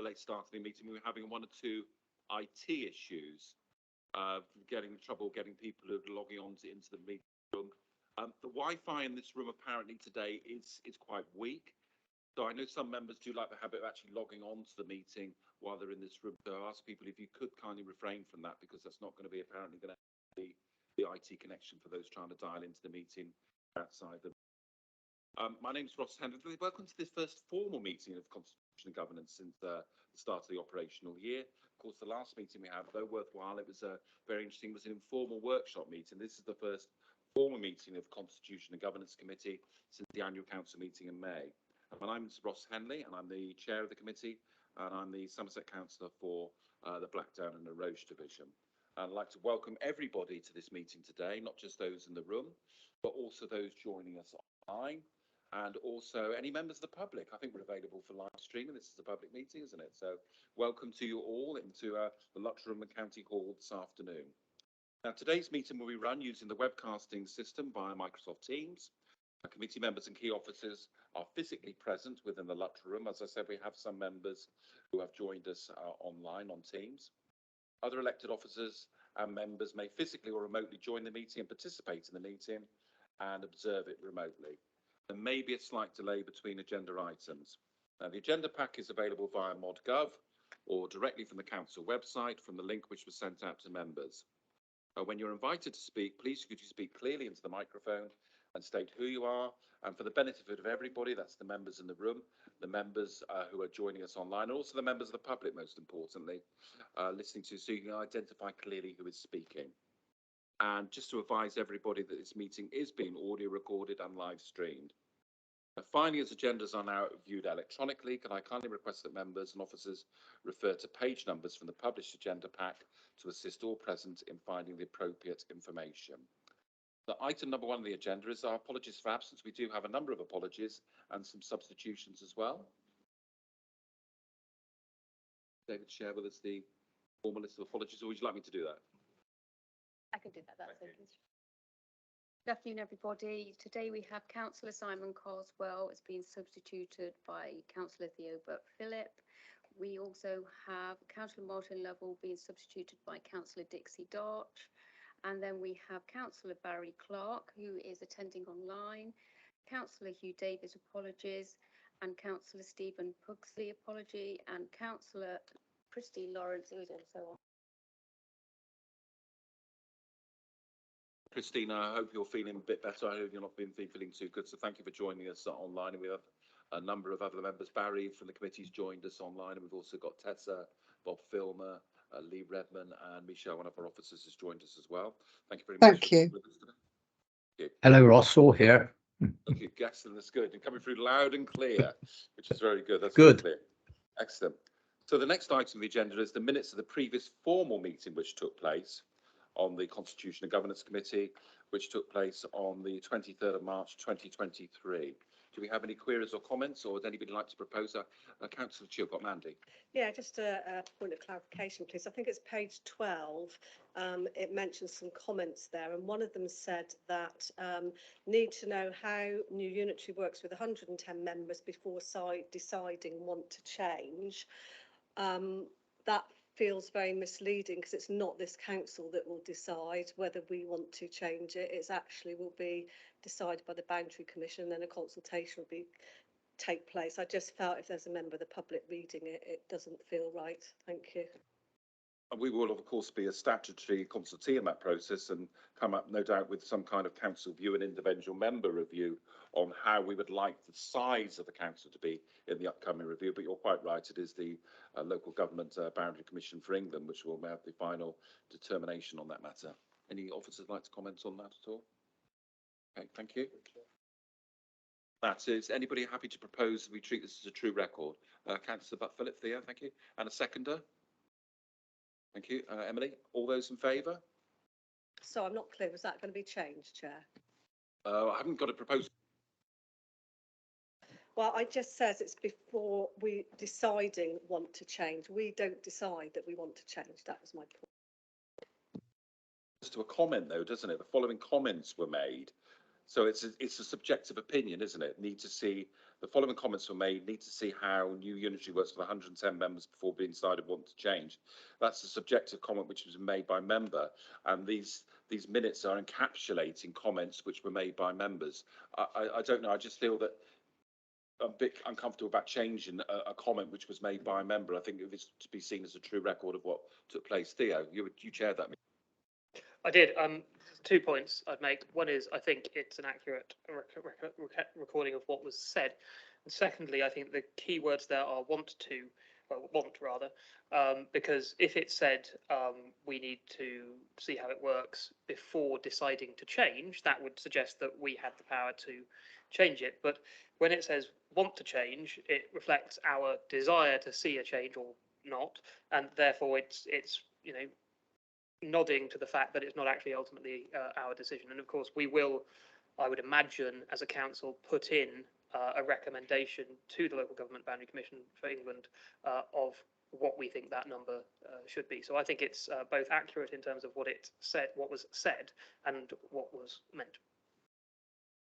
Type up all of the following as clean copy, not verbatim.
the late start of the meeting. We were having one or two IT issues, getting people who are logging on into the meeting room. The Wi-Fi in this room apparently today is quite weak. So I know some members do like the habit of actually logging on to the meeting while they're in this room. So I ask people if you could kindly refrain from that, because that's not going to be apparently going to be the IT connection for those trying to dial into the meeting outside the. My name is Ross Henry. Welcome to this first formal meeting of Constitution and Governance since the start of the operational year. Of course, the last meeting we had, though worthwhile, it was very interesting, was an informal workshop meeting. This is the first formal meeting of Constitution and Governance Committee since the annual council meeting in May. My name is Ross Henley, and I'm the chair of the committee, and I'm the Somerset councillor for the Blackdown and the Roche division. I'd like to welcome everybody to this meeting today, not just those in the room, but also those joining us online, and also any members of the public. I think we're available for live streaming. This is a public meeting, isn't it? So welcome to you all into the Lutterham County Hall this afternoon. Now, today's meeting will be run using the webcasting system via Microsoft Teams. Our committee members and key officers are physically present within the lecture room. As I said, we have some members who have joined us online on Teams. Other elected officers and members may physically or remotely join the meeting and participate in the meeting and observe it remotely. There may be a slight delay between agenda items. Now, the agenda pack is available via ModGov or directly from the council website from the link which was sent out to members. When you're invited to speak, please could you speak clearly into the microphone and state who you are, and for the benefit of everybody, that's the members in the room, the members who are joining us online, and also the members of the public, most importantly, listening to, so you can identify clearly who is speaking. And just to advise everybody that this meeting is being audio recorded and live streamed. Finally, as agendas are now viewed electronically, can I kindly request that members and officers refer to page numbers from the published agenda pack to assist all present in finding the appropriate information. The item number 1 on the agenda is our apologies for absence. We do have a number of apologies and some substitutions as well. David, share with us the formal list of apologies, or would you like me to do that? I can do that. That's okay. Good afternoon, everybody. Today we have Councillor Simon Carswell has been substituted by Councillor Theo Phillip. We also have Councillor Martin Lovell being substituted by Councillor Dixie Dart. And then we have Councillor Barry Clark, who is attending online, Councillor Hugh Davis, apologies, and Councillor Stephen Pugsley, apology, and Councillor Christine Lawrence, who is also on. Christina, I hope you're feeling a bit better. I hope you're not feeling too good. So thank you for joining us online. And we have a number of other members. Barry from the committee's joined us online, and we've also got Tessa, Bob Filmer, Lee Redman, and Michelle, one of our officers, has joined us as well. Thank you very much. Thank you. Thank you. Hello, Ross, all here. Thank you, Gaston. That's good. You're coming through loud and clear, which is very good. That's good. Clear. Excellent. So the next item on the agenda is the minutes of the previous formal meeting which took place on the Constitution and Governance Committee, which took place on the 23rd of March 2023. Do we have any queries or comments, or would anybody like to propose Councillor Chilcott? Mandy. Yeah, just a point of clarification, please. I think it's page 12. It mentions some comments there, and one of them said that need to know how New Unitary works with 110 members before deciding want to change. That feels very misleading, because it's not this council that will decide whether we want to change it. It's actually will be decided by the Boundary Commission, and then a consultation will take place. I just felt if there's a member of the public reading it, it doesn't feel right. Thank you. And we will, of course, be a statutory consultee in that process and come up, no doubt, with some kind of council view and individual member review on how we would like the size of the council to be in the upcoming review. But you're quite right, it is the Local Government Boundary Commission for England which will have the final determination on that matter. Any officers like to comment on that at all? Okay, thank you. That is, anybody happy to propose we treat this as a true record? Councillor Phillip, Theo, thank you. And a seconder? Thank you. Emily, all those in favour? So I'm not clear, was that going to be changed, Chair? I haven't got a proposal. Well, I just says it's before we deciding want to change. We don't decide that we want to change. That was my point. To a comment though, doesn't it? The following comments were made. So it's a subjective opinion, isn't it? Need to see The following comments were made: need to see how new unitary works with 110 members before being decided what to change. That's a subjective comment which was made by member, and these minutes are encapsulating comments which were made by members. I don't know. I just feel that a bit uncomfortable about changing a comment which was made by a member. I think it's to be seen as a true record of what took place. Theo, you chaired that meeting. I did. 2 points I'd make. One is I think it's an accurate recording of what was said. And secondly, I think the key words there are want rather, because if it said we need to see how it works before deciding to change, that would suggest that we had the power to change it. But when it says want to change, it reflects our desire to see a change or not, and therefore it's nodding to the fact that it's not actually ultimately our decision. And of course, we will, I would imagine, as a council, put in a recommendation to the Local Government Boundary Commission for England of what we think that number should be. So I think it's both accurate in terms of what was said, and what was meant.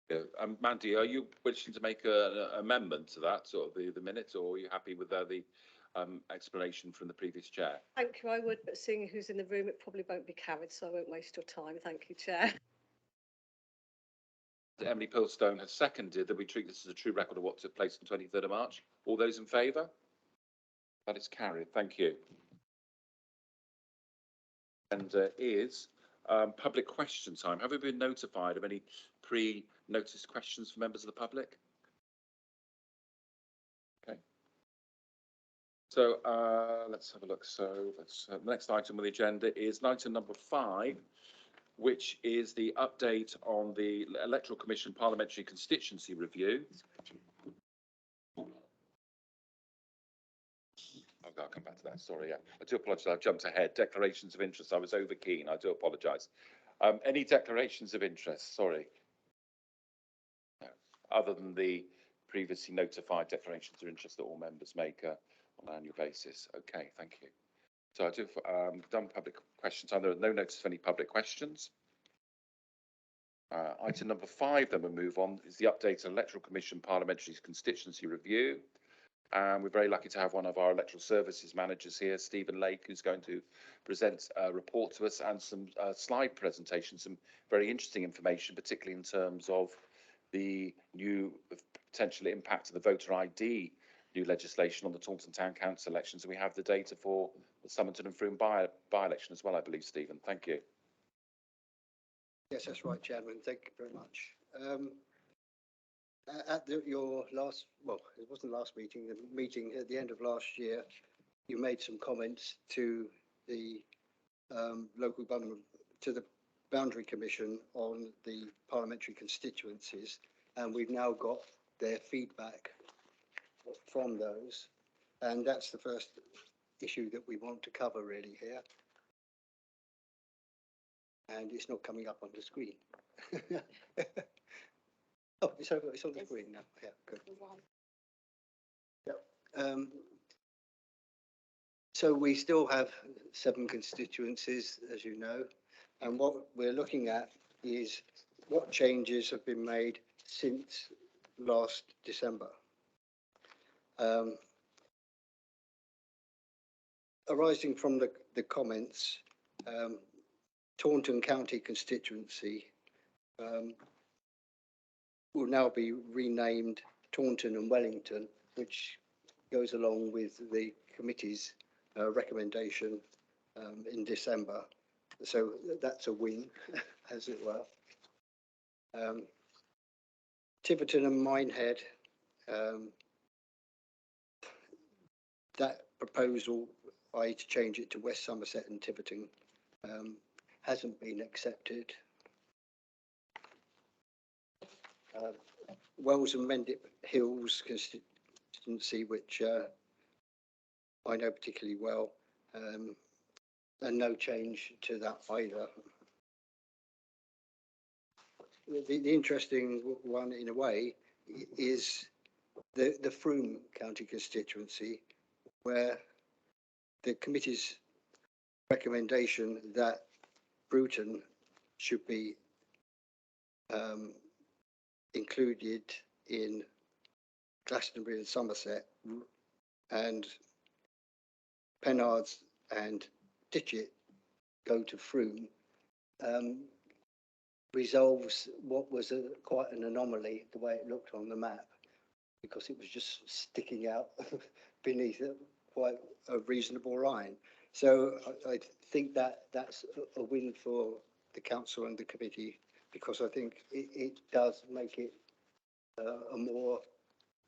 Yeah. Mandy, are you wishing to make an amendment to that, sort of the minutes, or are you happy with the explanation from the previous chair? Thank you, I would, but seeing who's in the room, it probably won't be carried, so I won't waste your time. Thank you, Chair. Emily Pilstone has seconded that we treat this as a true record of what took place on 23rd of March. All those in favour? That is carried. Thank you. And is public question time. Have we been notified of any pre-noticed questions from members of the public? Okay. So let's have a look. So the next item on the agenda is item number 5, which is the update on the Electoral Commission Parliamentary Constituency Review. I'll come back to that. Sorry, yeah. I do apologise. I've jumped ahead. Declarations of interest. I was over keen. I do apologise. Any declarations of interest? Sorry. No. Other than the previously notified declarations of interest that all members make on an annual basis. Okay, thank you. So I do done public question time. There are no notice of any public questions. Item number 5, then we'll move on, is the update on Electoral Commission Parliamentary Constituency Review. And we're very lucky to have one of our electoral services managers here, Stephen Lake, who's going to present a report to us and some slide presentations, some very interesting information, particularly in terms of the new potential impact of the voter ID new legislation on the Taunton Town Council elections. And we have the data for the Somerton and Frome by-election as well, I believe, Stephen. Thank you. Yes, that's right, Chairman. Thank you very much. At your last, well, it wasn't last meeting, the meeting at the end of last year, you made some comments to the local government, to the Boundary Commission on the parliamentary constituencies, and we've now got their feedback from those, and that's the first issue that we want to cover really here. And it's not coming up on the screen. Oh, it's on the screen now. Yeah, good. Yep. So we still have 7 constituencies, as you know, and what we're looking at is what changes have been made since last December. Arising from the comments, Taunton County constituency will now be renamed Taunton and Wellington, which goes along with the committee's recommendation in December. So that's a win, as it were. Tiverton and Minehead, that proposal, i.e. to change it to West Somerset and Tiverton, hasn't been accepted. Wells and Mendip Hills constituency, which I know particularly well, and no change to that either. The interesting one, in a way, is the Frome County constituency, where the committee's recommendation that Bruton should be included in Glastonbury and Somerset, and Pennards and Ditchett go to Frome, resolves what was quite an anomaly, the way it looked on the map, because it was just sticking out beneath quite a reasonable line. So I think that that's a win for the council and the committee, because I think it does make it a more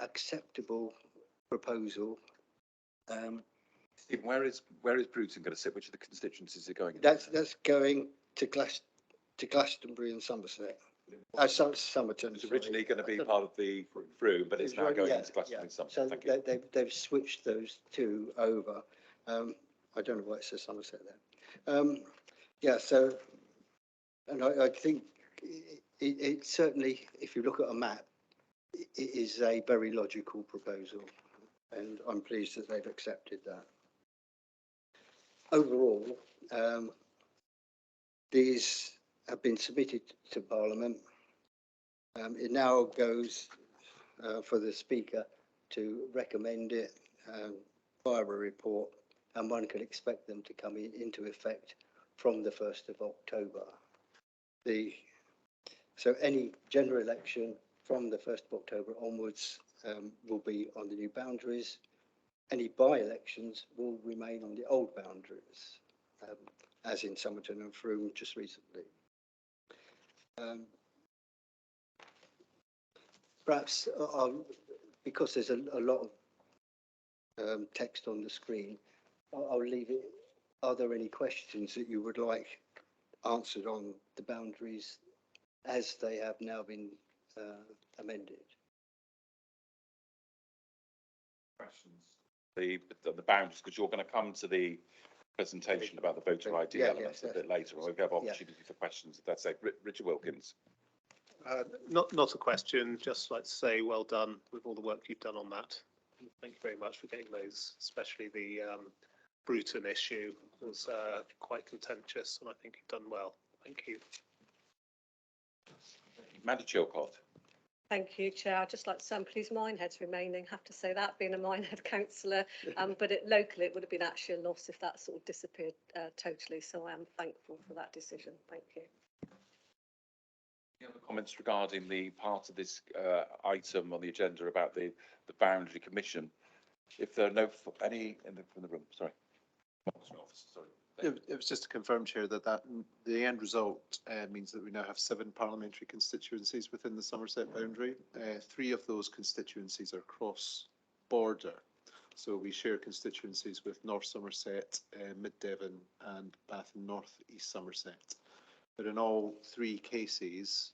acceptable proposal. Stephen, where is Bruton going to sit? Which of the constituencies are going? That's going to Glastonbury and Somerset. Somerton. It was originally going to be part of the Frome, but it's now going into Glastonbury and Somerset. So Thank you. they've switched those two over. I don't know why it says Somerset there. Yeah, so, and I think it certainly, if you look at a map, it is a very logical proposal, and I'm pleased that they've accepted that. Overall, these have been submitted to Parliament. It now goes for the Speaker to recommend it via a report, and one can expect them to come into effect from the 1st of October. So any general election from the 1st of October onwards will be on the new boundaries. Any by-elections will remain on the old boundaries, as in Somerton and Frome just recently. Perhaps because there's a lot of text on the screen, I'll leave it. Are there any questions that you would like answered on the boundaries as they have now been amended? Questions? The boundaries, because you're going to come to the presentation about the voter ID elements a bit later. We'll have opportunity for questions if that's it. Richard Wilkins. Not a question, just like to say well done with all the work you've done on that. Thank you very much for getting those, especially the Bruton issue was quite contentious, and I think you've done well. Thank you. Amanda Chilcott. Thank you, Chair. I'd just like to say I'm pleased Minehead's remaining. Have to say that, being a Minehead councillor, but locally it would have been actually a loss if that sort of disappeared totally. So I am thankful for that decision. Thank you. Any other comments regarding the part of this item on the agenda about the Boundary Commission? If there are no any from the room, sorry. Sorry. It was just to confirm, Chair, that the end result means that we now have 7 parliamentary constituencies within the Somerset boundary. 3 of those constituencies are cross-border. So we share constituencies with North Somerset, Mid Devon and Bath and North East Somerset. But in all 3 cases,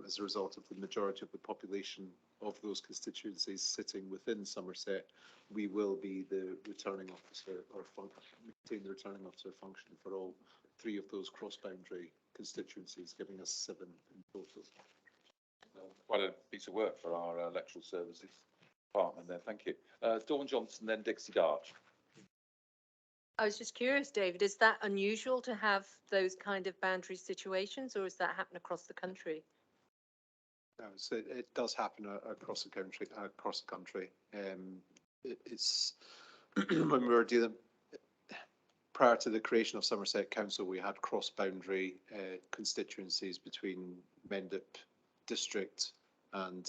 as a result of the majority of the population of those constituencies sitting within Somerset, we will be the returning officer or maintain the returning officer function for all 3 of those cross-boundary constituencies, giving us 7 in total. Quite a piece of work for our electoral services department there. Thank you. Dawn Johnson, then Dixie Darch. I was just curious, David, is that unusual to have those kind of boundary situations, or does that happen across the country? No, so it does happen across the country. It's when we were dealing prior to the creation of Somerset Council, we had cross-boundary constituencies between Mendip District and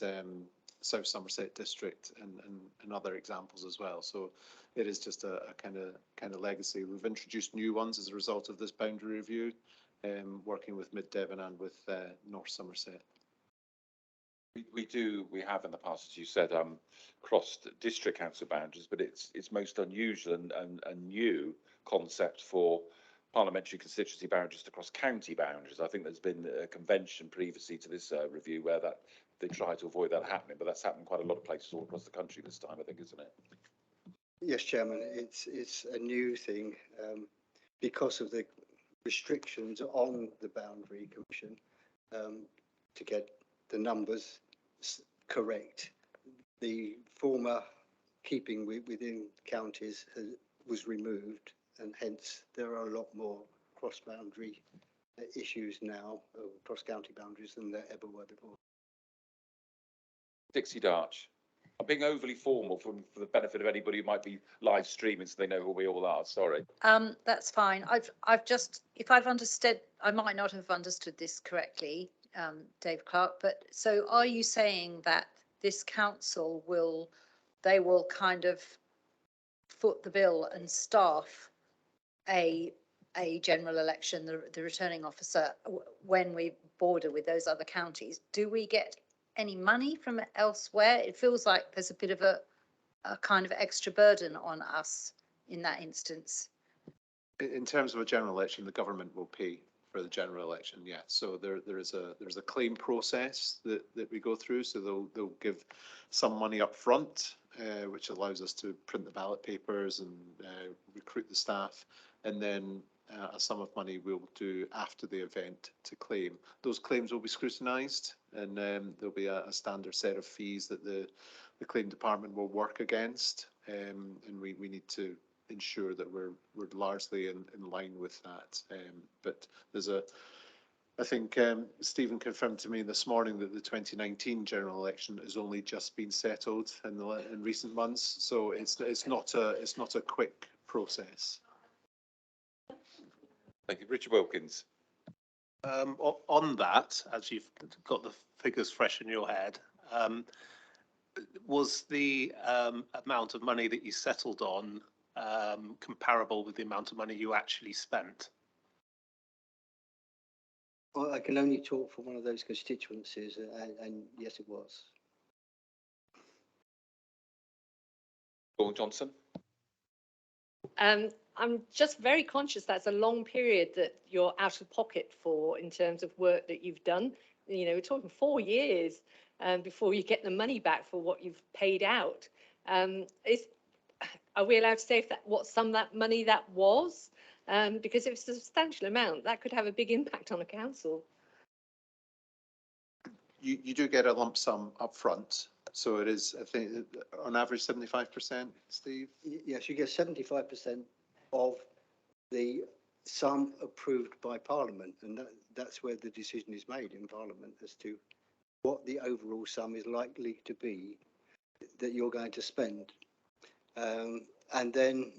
South Somerset District, and other examples as well. So it is just a kind of legacy. We've introduced new ones as a result of this boundary review, working with Mid Devon and with North Somerset. We have in the past, as you said, crossed district council boundaries, but it's most unusual and new concept for parliamentary constituency boundaries to cross county boundaries. I think there's been a convention previously to this review where that they try to avoid that happening, but that's happened quite a lot of places all across the country this time, I think, isn't it? Yes, Chairman, it's a new thing because of the restrictions on the Boundary Commission to get the numbers correct. The former keeping within counties was removed, and hence there are a lot more cross-boundary issues now, cross-county boundaries, than there ever were before. Dixie Darch. I'm being overly formal for the benefit of anybody who might be live streaming, so they know who we all are. Sorry. That's fine. I've just, if I've understood, I might not have understood this correctly, Dave Clark, but so are you saying that this council they will kind of foot the bill and staff a general election, the returning officer, when we border with those other counties? Do we get any money from elsewhere? It feels like there's a bit of a kind of extra burden on us in that instance. In terms of a general election, the government will pay for the general election, yeah. So there's a claim process that we go through. So they'll give some money up front, which allows us to print the ballot papers and recruit the staff. And then a sum of money we'll do after the event to claim. Those claims will be scrutinised, and there'll be a standard set of fees that the claim department will work against. And we need to ensure that we're largely in line with that. But there's I think Stephen confirmed to me this morning that the 2019 general election has only just been settled in recent months, so it's not a quick process. Thank you, Richard Wilkins. On that, as you've got the figures fresh in your head, was the amount of money that you settled on comparable with the amount of money you actually spent? Well, I can only talk for one of those constituencies, and yes, it was. Dawn Johnson. I'm just very conscious that's a long period that you're out of pocket for in terms of work that you've done. You know, we're talking 4 years before you get the money back for what you've paid out. Are we allowed to say what sum that money that was? Because if it's a substantial amount, that could have a big impact on a council. You do get a lump sum up front. So it is, I think, on average 75%, Steve? Yes, you get 75% of the sum approved by Parliament, and that's where the decision is made in Parliament as to what the overall sum is likely to be that you're going to spend. And then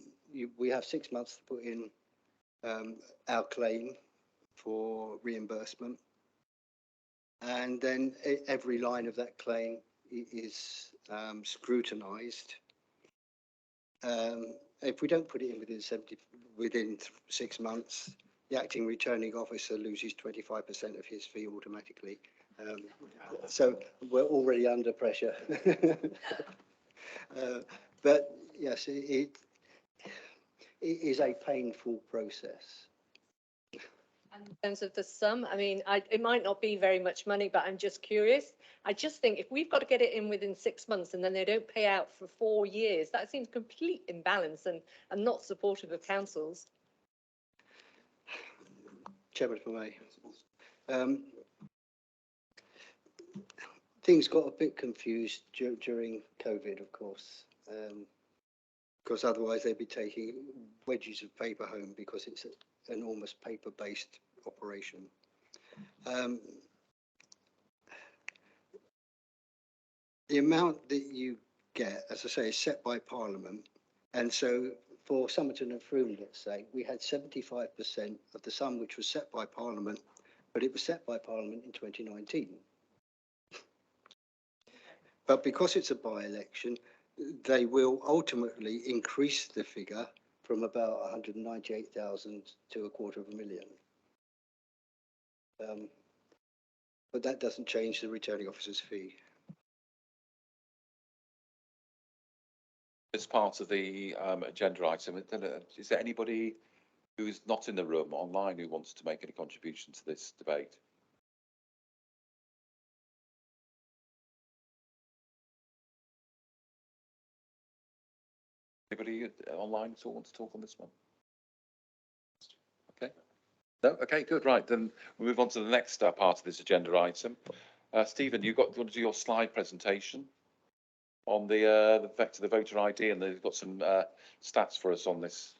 we have 6 months to put in our claim for reimbursement. And then every line of that claim is scrutinised. If we don't put it in within 6 months, the acting returning officer loses 25% of his fee automatically. So we're already under pressure. But yes, it is a painful process. And in terms of the sum, I mean, it might not be very much money, but I'm just curious. I just think if we've got to get it in within 6 months and then they don't pay out for 4 years, that seems complete imbalance and not supportive of councils. Chairman, if I may. Things got a bit confused during COVID, of course, because otherwise they'd be taking wedges of paper home because it's an almost paper-based operation. The amount that you get, as I say, is set by Parliament, and so for Somerton and Frome, let's say, we had 75% of the sum which was set by Parliament, but it was set by Parliament in 2019. But because it's a by-election, they will ultimately increase the figure from about 198,000 to 250,000. But that doesn't change the returning officer's fee. As part of the agenda item, is there anybody who is not in the room online who wants to make any contribution to this debate? Anybody online who wants to talk on this one? Okay. No? Okay, good. Right, then we'll move on to the next part of this agenda item. Stephen, do you want to do your slide presentation on the effect of the voter ID, and they've got some stats for us on this.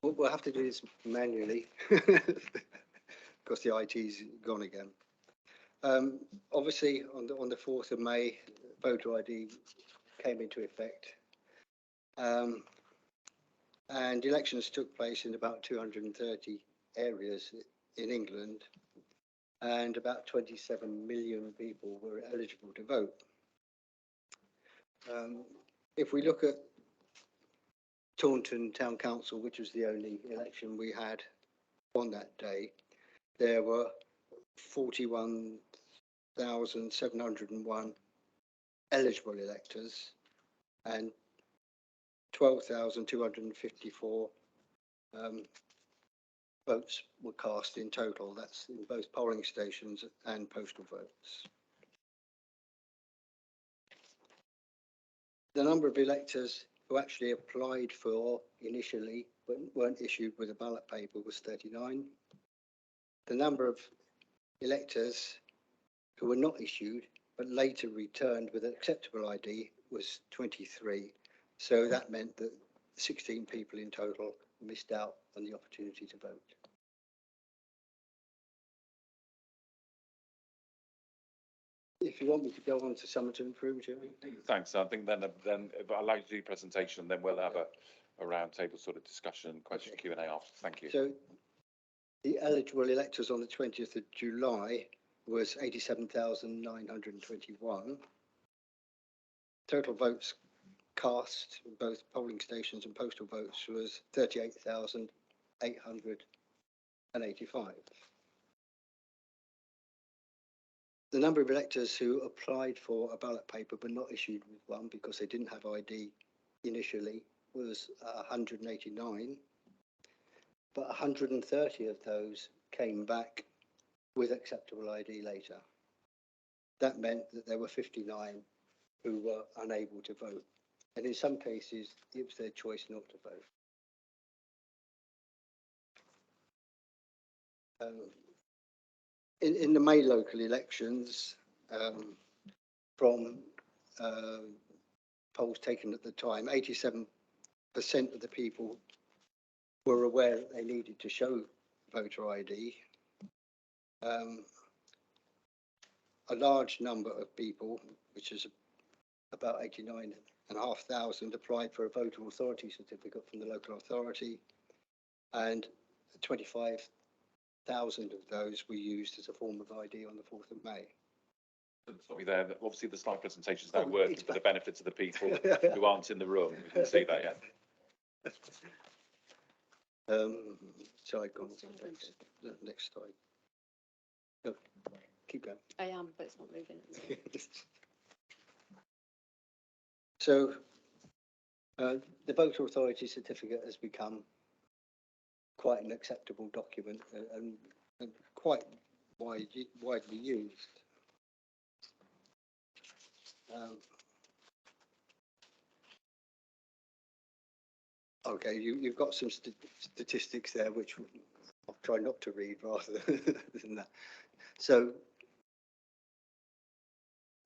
We'll have to do this manually because the IT's gone again. Obviously, on the 4th of May, voter ID came into effect. And elections took place in about 230 areas in England, and about 27 million people were eligible to vote. If we look at Taunton Town Council, which was the only election we had on that day, there were 41,701 eligible electors and 12,254 votes were cast in total. That's in both polling stations and postal votes. The number of electors who actually applied for initially but weren't issued with a ballot paper was 39. The number of electors who were not issued but later returned with an acceptable ID was 23. So that meant that 16 people in total missed out on the opportunity to vote. If you want me to go on to Somerton Froome, Jeremy? Thanks. I think then if I allow you to do your presentation, then we'll have a round table sort of discussion, question, Okay. Q&A after. Thank you. So the eligible electors on the 20th of July was 87,921. Total votes cast in both polling stations and postal votes was 38,885. The number of electors who applied for a ballot paper but not issued with one because they didn't have ID initially was 189, but 130 of those came back with acceptable ID later. That meant that there were 59 who were unable to vote, and in some cases it was their choice not to vote. In the May local elections, from polls taken at the time, 87% of the people were aware that they needed to show voter ID. A large number of people, which is about 89,500, applied for a voter authority certificate from the local authority, and 25,000 of those were used as a form of ID on the 4th of May. Sorry there, obviously the slide presentation is now Oh, working it's for the back. benefit of the people who aren't in the room. You can see that, yeah. So I've gone to the next slide. No, keep going. I am, but it's not moving. So the voter authority certificate has become quite an acceptable document and quite widely used. Okay, you've got some statistics there, which I'll try not to read rather than that. So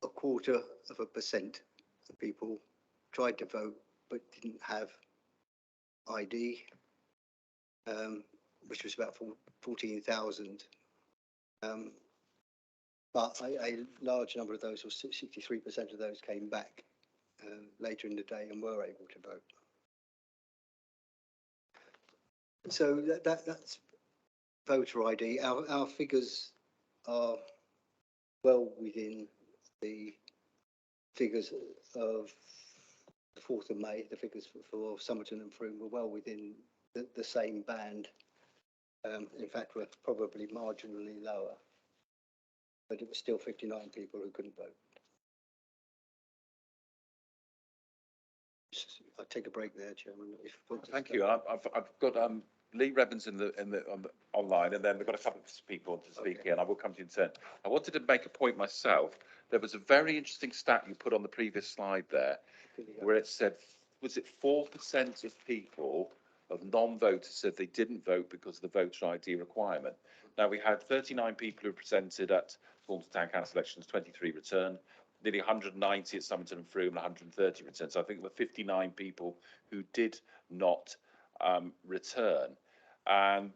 0.25% of people tried to vote but didn't have ID, which was about 14,000. But a large number of those, or 63% of those, came back later in the day and were able to vote. So that's voter ID. Our figures are well within the figures of the 4th of May. The figures for Somerton and Froome were well within the same band. In fact, we're probably marginally lower, but it was still 59 people who couldn't vote. I'll take a break there, Chairman. Thank you. I've got Lee Revens on the online, and then we've got a couple of people to speak here, and I will come to you in turn. I wanted to make a point myself. There was a very interesting stat you put on the previous slide there, where it said, was it 4% of people, of non-voters, said they didn't vote because of the voter ID requirement. Now, we had 39 people who presented at Taunton Town Council elections, 23 returned, nearly 190 at Somerton and Froome, and 130 returned. So I think there were 59 people who did not return. And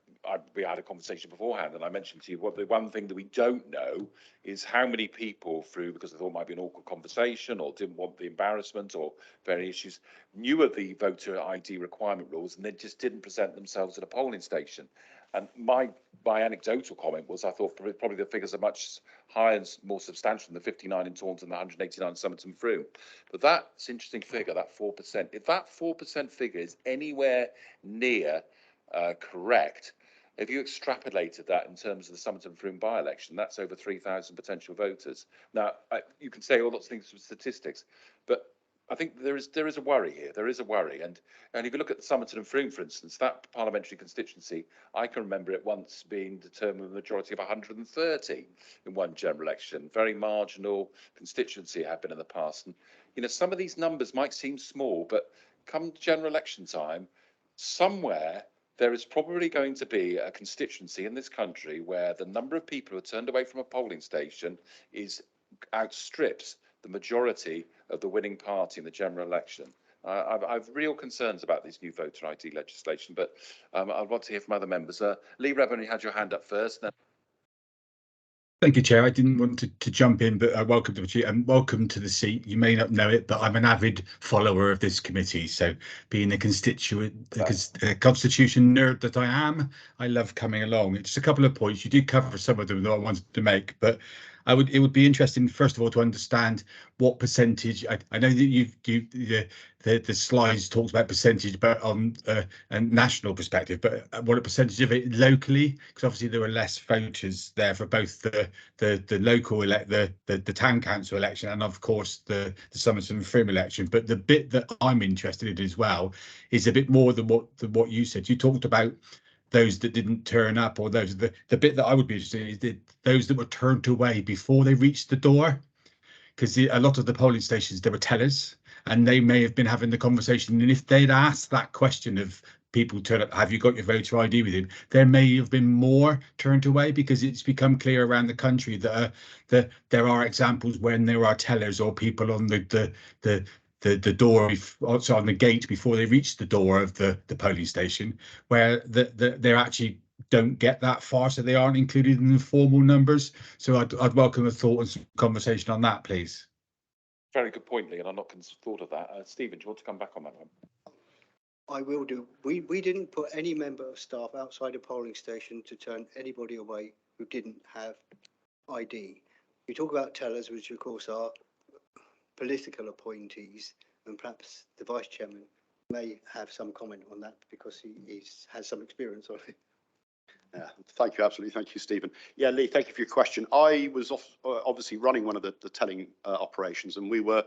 we had a conversation beforehand, and I mentioned to you what the one thing that we don't know is how many people, through because they thought it might be an awkward conversation or didn't want the embarrassment or various issues, knew of the voter ID requirement rules and they just didn't present themselves at a polling station. And my anecdotal comment was I thought probably the figures are much higher and more substantial than the 59 in Taunton and the 189 in Somerton Frome. But that's an interesting figure, that 4%. If that 4% figure is anywhere near correct, if you extrapolated that in terms of the Somerton Frome by-election, that's over 3,000 potential voters. Now, you can say all lots of things with statistics, but I think there is a worry here. There is a worry, and if you look at Somerton and Frome, for instance, that parliamentary constituency, I can remember it once being determined with a majority of 130 in one general election. Very marginal constituency it had been in the past, and you know some of these numbers might seem small, but come general election time, somewhere there is probably going to be a constituency in this country where the number of people who are turned away from a polling station outstrips the majority of the winning party in the general election. I've real concerns about this new voter ID legislation, but I want to hear from other members. Lee Revan, you had your hand up first. Then. Thank you, Chair. I didn't want to jump in, but welcome to the and welcome to the seat. You may not know it, but I'm an avid follower of this committee. So, being a constitution nerd that I am, I love coming along. It's a couple of points. You did cover some of them that I wanted to make, but it would be interesting, first of all, to understand what percentage. I know that the slides talks about percentage, but on a national perspective, but what a percentage of it locally, because obviously there were less voters there for both the local the town council election and of course the Somerton Frome election. But the bit that I'm interested in as well is a bit more than what you said. You talked about those that didn't turn up, or those the bit that I would be interested in is those that were turned away before they reached the door, because a lot of the polling stations, there were tellers and they may have been having the conversation, and if they'd asked that question of people turn up, have you got your voter ID with you, there may have been more turned away, because it's become clear around the country that there are examples when there are tellers or people on the door, also on the gate before they reach the door of the polling station, where they're actually don't get that far, so they aren't included in the formal numbers. So I'd welcome a thought and some conversation on that, please. Very good point, Lee, and I've not thought of that. Stephen, do you want to come back on that one? I will do. We didn't put any member of staff outside a polling station to turn anybody away who didn't have ID. We talk about tellers, which of course are political appointees, and perhaps the vice chairman may have some comment on that because he has some experience on it. Yeah, thank you. Absolutely. Thank you, Stephen. Yeah, Lee, thank you for your question. I was obviously running one of the telling operations, and we were,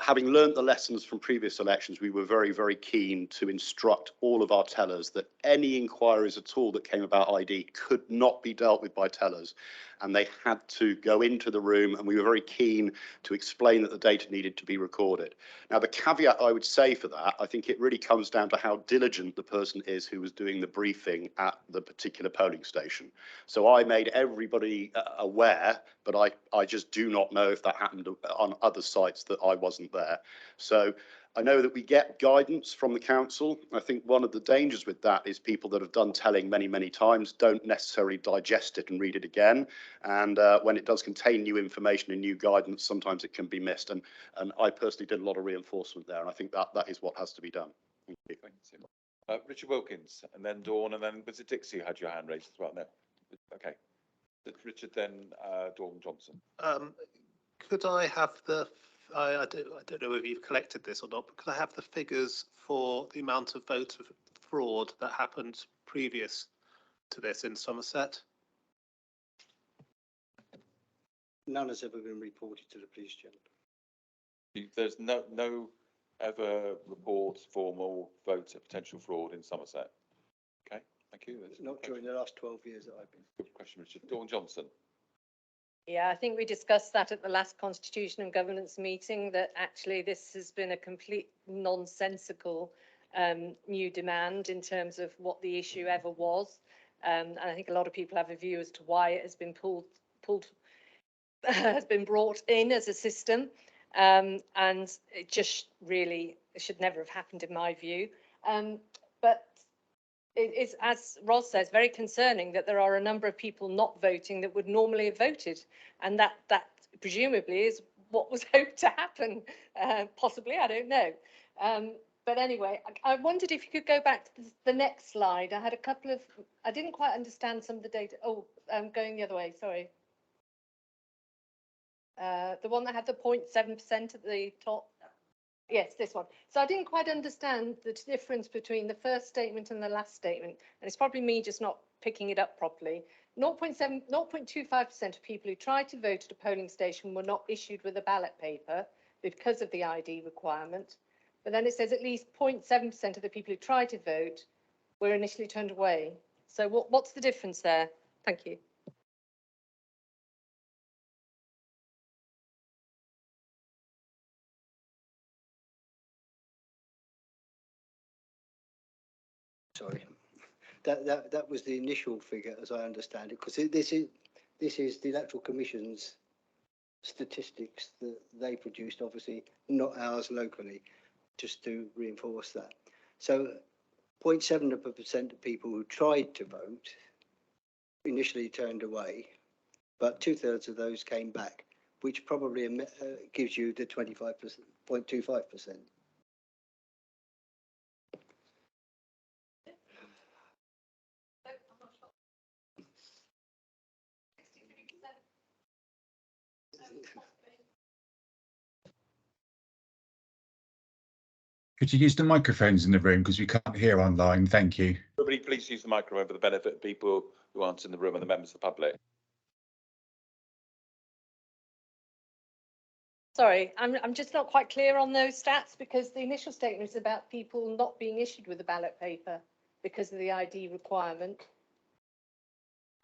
having learned the lessons from previous elections, we were very, very keen to instruct all of our tellers that any inquiries at all that came about ID could not be dealt with by tellers, and they had to go into the room, and we were very keen to explain that the data needed to be recorded. Now, the caveat I would say for that, I think it really comes down to how diligent the person is who was doing the briefing at the particular polling station. So I made everybody aware, but I just do not know if that happened on other sites that I wasn't there. So I know that we get guidance from the council. I think one of the dangers with that is people that have done telling many, many times don't necessarily digest it and read it again. And when it does contain new information and new guidance, sometimes it can be missed. And I personally did a lot of reinforcement there. And I think that is what has to be done. Thank you. Thanks, Richard Wilkins, and then Dawn, and then was it Dixie who had your hand raised as well? No. Okay. Richard, then Dawn Johnson. Could I have the I don't know if you've collected this or not, but could I have the figures for the amount of voter fraud that happened previous to this in Somerset? None has ever been reported to the police general. There's no ever reports formal voter potential fraud in Somerset. Okay, thank you. Not during the last 12 years that I've been. Good question, Richard. Dawn Johnson. Yeah, I think we discussed that at the last Constitution and Governance meeting, that actually this has been a complete nonsensical new demand in terms of what the issue ever was. And I think a lot of people have a view as to why it has been has been brought in as a system. And it just really should never have happened in my view. But it is, as Ros says, very concerning that there are a number of people not voting that would normally have voted. And that presumably is what was hoped to happen, possibly, I don't know. But anyway, I wondered if you could go back to the next slide. I had a couple of, I didn't quite understand some of the data. Oh, going the other way, sorry. The one that had the 0.7% at the top. Yes, this one. So I didn't quite understand the difference between the first statement and the last statement. And it's probably me just not picking it up properly. 0.25% of people who tried to vote at a polling station were not issued with a ballot paper because of the ID requirement. But then it says at least 0.7% of the people who tried to vote were initially turned away. So what's the difference there? Thank you. Sorry. That was the initial figure, as I understand it, because this is the Electoral Commission's statistics that they produced, obviously not ours locally, just to reinforce that. So 0.7% of people who tried to vote initially turned away, but 2/3 of those came back, which probably gives you the 25%, 0.25%. Could you use the microphones in the room because we can't hear online? Thank you. Everybody, please use the microphone for the benefit of people who aren't in the room and the members of the public. Sorry, I'm just not quite clear on those stats because the initial statement is about people not being issued with a ballot paper because of the ID requirement.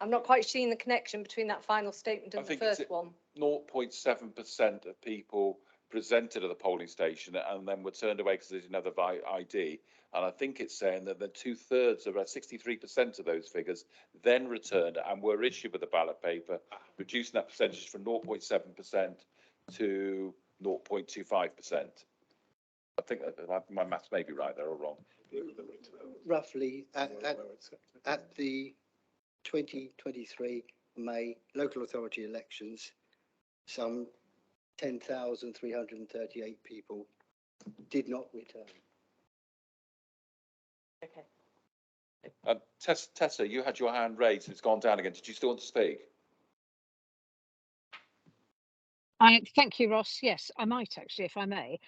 I'm not quite seeing the connection between that final statement and the first one. 0.7% of people presented at the polling station and then were turned away because there's another ID. And I think it's saying that the 2/3, about 63% of those figures, then returned and were issued with a ballot paper, reducing that percentage from 0.7% to 0.25%. I think that my maths may be right there or wrong. Roughly at the 2023 May local authority elections, some 10,338 people did not return. Okay. Tessa, you had your hand raised. It's gone down again. Did you still want to speak? Thank you, Ross. Yes, I might actually, if I may.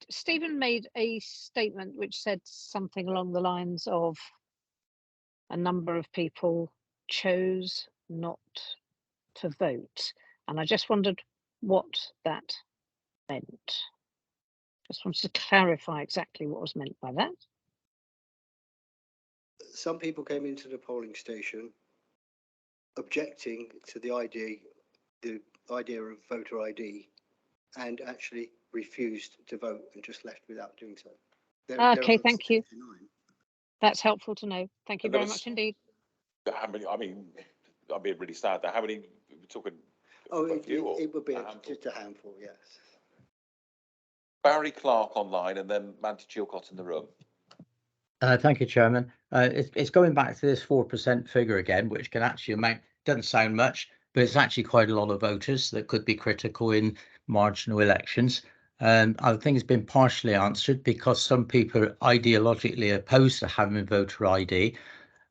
Stephen made a statement which said something along the lines of a number of people chose not to vote. And I just wondered what that meant. Just wanted to clarify exactly what was meant by that. Some people came into the polling station objecting to the idea of voter ID and actually refused to vote and just left without doing so. Okay, thank you. That's helpful to know. Thank you very much indeed. How many? I mean, I'm being really sad there. How many? We're talking. Oh, it would be just a handful, yes. Barry Clark online and then Mandy Chilcott in the room. Thank you, Chairman. It's going back to this 4% figure again, which can actually amount, doesn't sound much, but it's actually quite a lot of voters that could be critical in marginal elections. I think it's been partially answered because some people are ideologically opposed to having voter ID.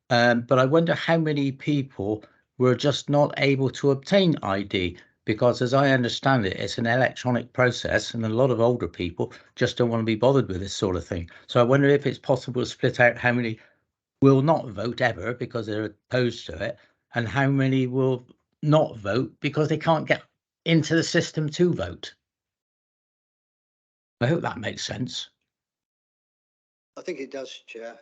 But I wonder how many people were just not able to obtain ID, because as I understand it, it's an electronic process and a lot of older people just don't want to be bothered with this sort of thing. So I wonder if it's possible to split out how many will not vote ever because they're opposed to it and how many will not vote because they can't get into the system to vote. I hope that makes sense. I think it does, Chair.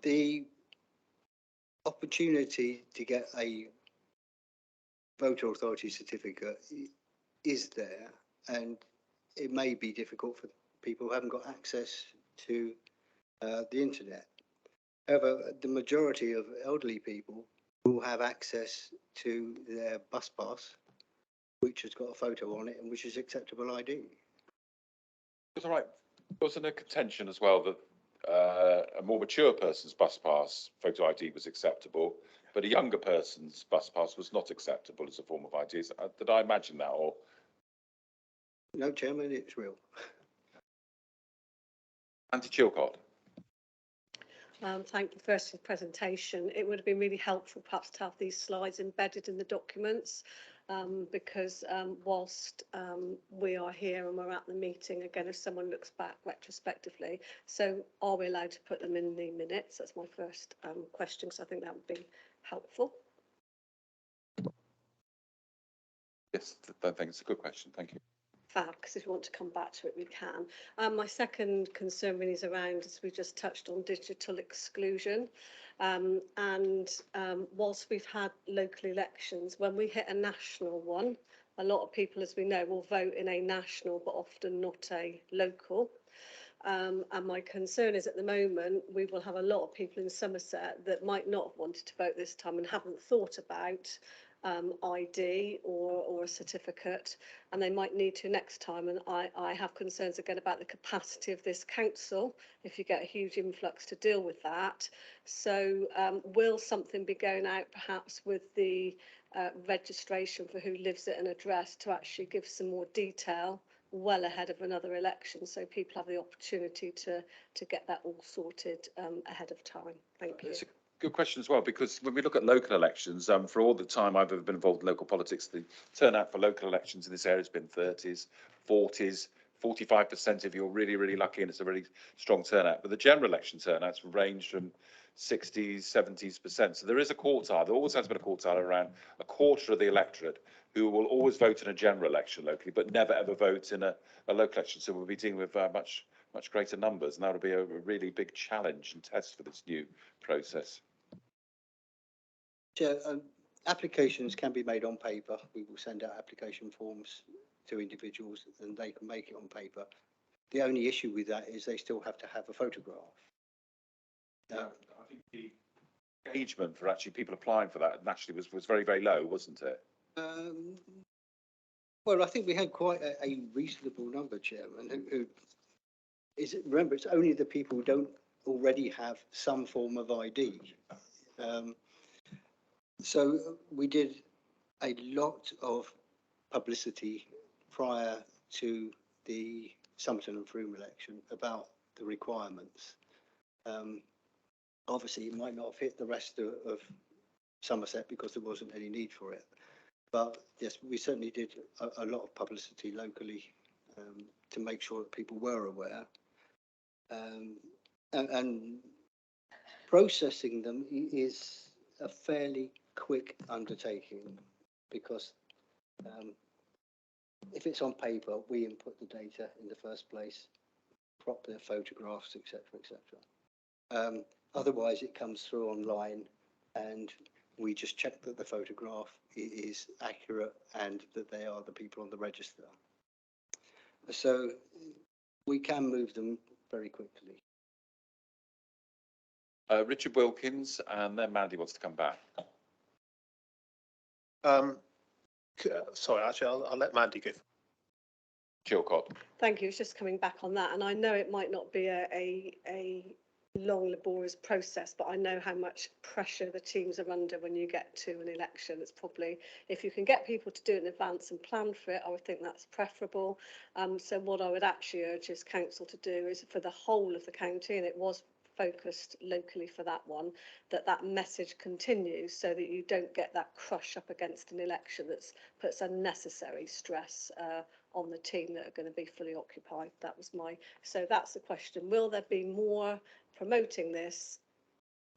The opportunity to get a voter authority certificate is there, and it may be difficult for people who haven't got access to the internet. However, the majority of elderly people will have access to their bus pass, which has got a photo on it and which is acceptable ID. It's all right. There was a contention as well that a more mature person's bus pass photo ID was acceptable, but a younger person's bus pass was not acceptable as a form of ID. Did I imagine that, or? No, Chairman, it's real. Andy Chilcott. Thank you first for the presentation. It would have been really helpful perhaps to have these slides embedded in the documents because whilst we are here and we're at the meeting, again, if someone looks back retrospectively, so are we allowed to put them in the minutes? That's my first question, because I think that would be helpful. Yes, I think it's a good question. Thank you. Fab, because if you want to come back to it, we can. My second concern really is around, as we just touched on, digital exclusion. Whilst we've had local elections, when we hit a national one, a lot of people, as we know, will vote in a national, but often not a local. And my concern is at the moment, we will have a lot of people in Somerset that might not have wanted to vote this time and haven't thought about ID or a certificate, and they might need to next time. And I have concerns again about the capacity of this council if you get a huge influx to deal with that. So will something be going out perhaps with the registration for who lives at an address to actually give some more detail well ahead of another election, so people have the opportunity to get that all sorted ahead of time? Thank you. Good question as well, because when we look at local elections, for all the time I've ever been involved in local politics, the turnout for local elections in this area has been 30s, 40s, 45% if you're really, really lucky, and it's a really strong turnout. But the general election turnouts range from 60s, 70%. So there is a quartile. There always has been a quartile around a quarter of the electorate who will always vote in a general election locally, but never ever vote in a local election. So we'll be dealing with much greater numbers, and that'll be a really big challenge and test for this new process. Chair, applications can be made on paper. We will send out application forms to individuals and they can make it on paper. The only issue with that is they still have to have a photograph. I think the engagement for actually people applying for that naturally was very, very low, wasn't it? Well, I think we had quite a reasonable number, Chairman, who remember, it's only the people who don't already have some form of ID. So we did a lot of publicity prior to the Somerton and Frome election about the requirements. Obviously, it might not have hit the rest of Somerset because there wasn't any need for it. But yes, we certainly did a lot of publicity locally to make sure that people were aware. And processing them is a fairly quick undertaking because if it's on paper, we input the data in the first place, crop their photographs, etc., etc. Otherwise, it comes through online and we just check that the photograph is accurate and that they are the people on the register. So we can move them very quickly. Richard Wilkins, and then Mandy wants to come back. Sorry, actually, I'll let Mandy go. Chilcott. Thank you. It's just coming back on that, and I know it might not be a long, laborious process, but I know how much pressure the teams are under when you get to an election. It's probably, if you can get people to do it in advance and plan for it, I would think that's preferable. So what I would actually urge is council to do is for the whole of the county, and it was focused locally for that one, that message continues so that you don't get that crush up against an election that puts unnecessary stress on the team that are going to be fully occupied. That was so that's the question. Will there be more promoting this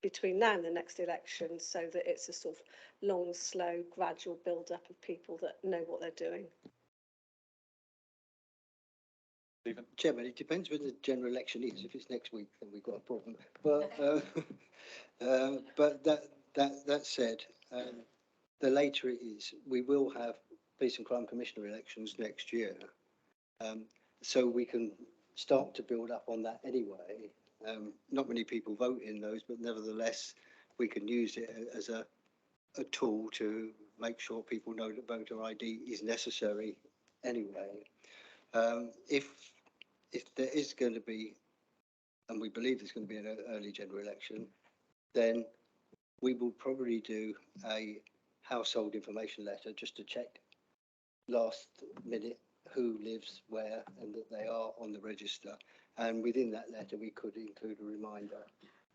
between now and the next election so that it's a sort of long, slow, gradual build up of people that know what they're doing? Stephen? Chairman, it depends when the general election is. If it's next week, then we've got a problem. But that said, the later it is, we will have Police and Crime Commissioner elections next year. So we can start to build up on that anyway. Not many people vote in those, but nevertheless, we can use it as a tool to make sure people know that voter ID is necessary anyway. If there is going to be and we believe there's going to be an early general election, then we will probably do a household information letter just to check last minute who lives where and that they are on the register. And within that letter, we could include a reminder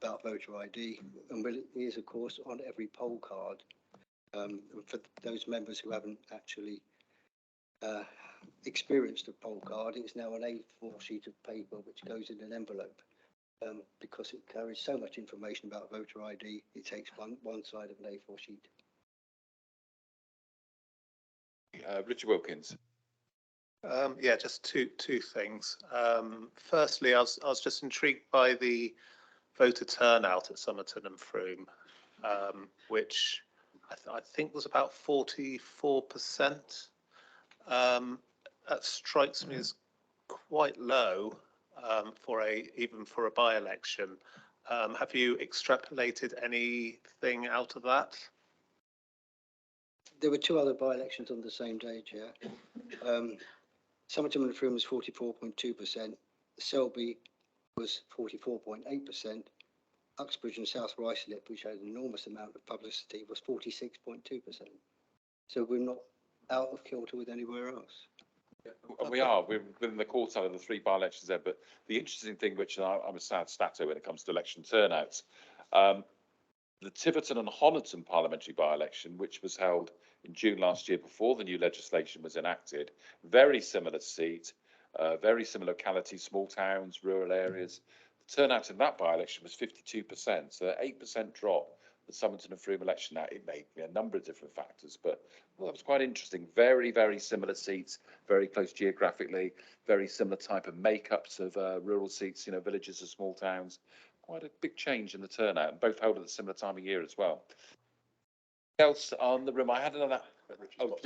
about voter ID, and it is, of course, on every poll card. For those members who haven't actually experienced a poll card, it's now an A4 sheet of paper which goes in an envelope. Because it carries so much information about voter ID, it takes one side of an A4 sheet. Richard Wilkins. Yeah, just two things. Firstly, I was just intrigued by the voter turnout at Somerton and Frome, which I think was about 44%. That strikes me as quite low even for a by-election. Have you extrapolated anything out of that? There were two other by-elections on the same day, Chair. Somerton and Frome was 44.2%. Selby was 44.8%. Uxbridge and South Ruislip, which had an enormous amount of publicity, was 46.2%. So we're not out of kilter with anywhere else. We're within the quartile of the three by-elections there, but the interesting thing, which I'm a sad statter when it comes to election turnouts, the Tiverton and Honiton parliamentary by-election, which was held in June last year before the new legislation was enacted, very similar seat, very similar locality, small towns, rural areas. The turnout in that by-election was 52%, so 8% drop. The Somerton and Frome election, now it may be a number of different factors, but well, that was quite interesting. Very, very similar seats, very close geographically, very similar type of makeups of rural seats, villages or small towns. Quite a big change in the turnout, and both held at a similar time of year as well. Else on the room? I had another.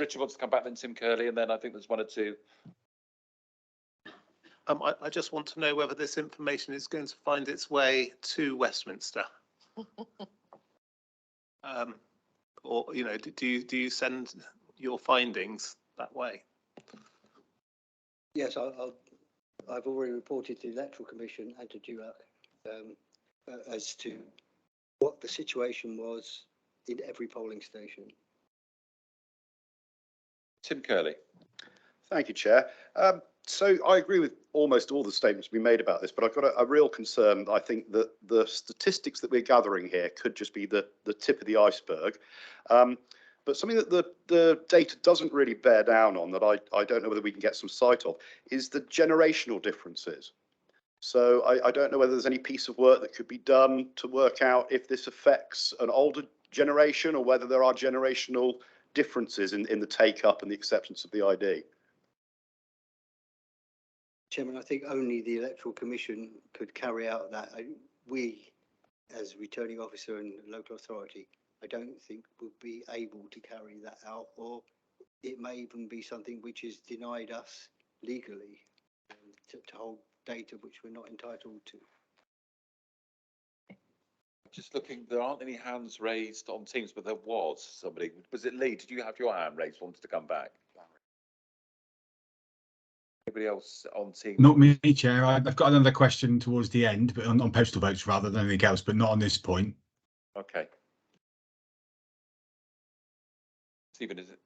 Richard wants to come back, then Tim Curley, and then I think there's one or two. I just want to know whether this information is going to find its way to Westminster. Or do you send your findings that way? Yes, I've already reported to the Electoral Commission and to DUAC as to what the situation was in every polling station. Tim Curley. Thank you, Chair. So I agree with almost all the statements we made about this, but I've got a real concern. I think that the statistics that we're gathering here could just be the tip of the iceberg. But something that the data doesn't really bear down on, that I don't know whether we can get some sight of, is the generational differences. So I don't know whether there's any piece of work that could be done to work out if this affects an older generation or whether there are generational differences in the take-up and the acceptance of the ID. Chairman, I think only the Electoral Commission could carry out that. We, as returning officer and local authority, I don't think would be able to carry that out, or it may even be something which is denied us legally to hold data which we're not entitled to. Just looking, there aren't any hands raised on Teams, but there was somebody. Was it Lee? Did you have your hand raised? Wanted to come back? Anybody else on Teams? Not me, Chair. I've got another question towards the end, but on postal votes rather than anything else, but not on this point. Okay. Stephen, is it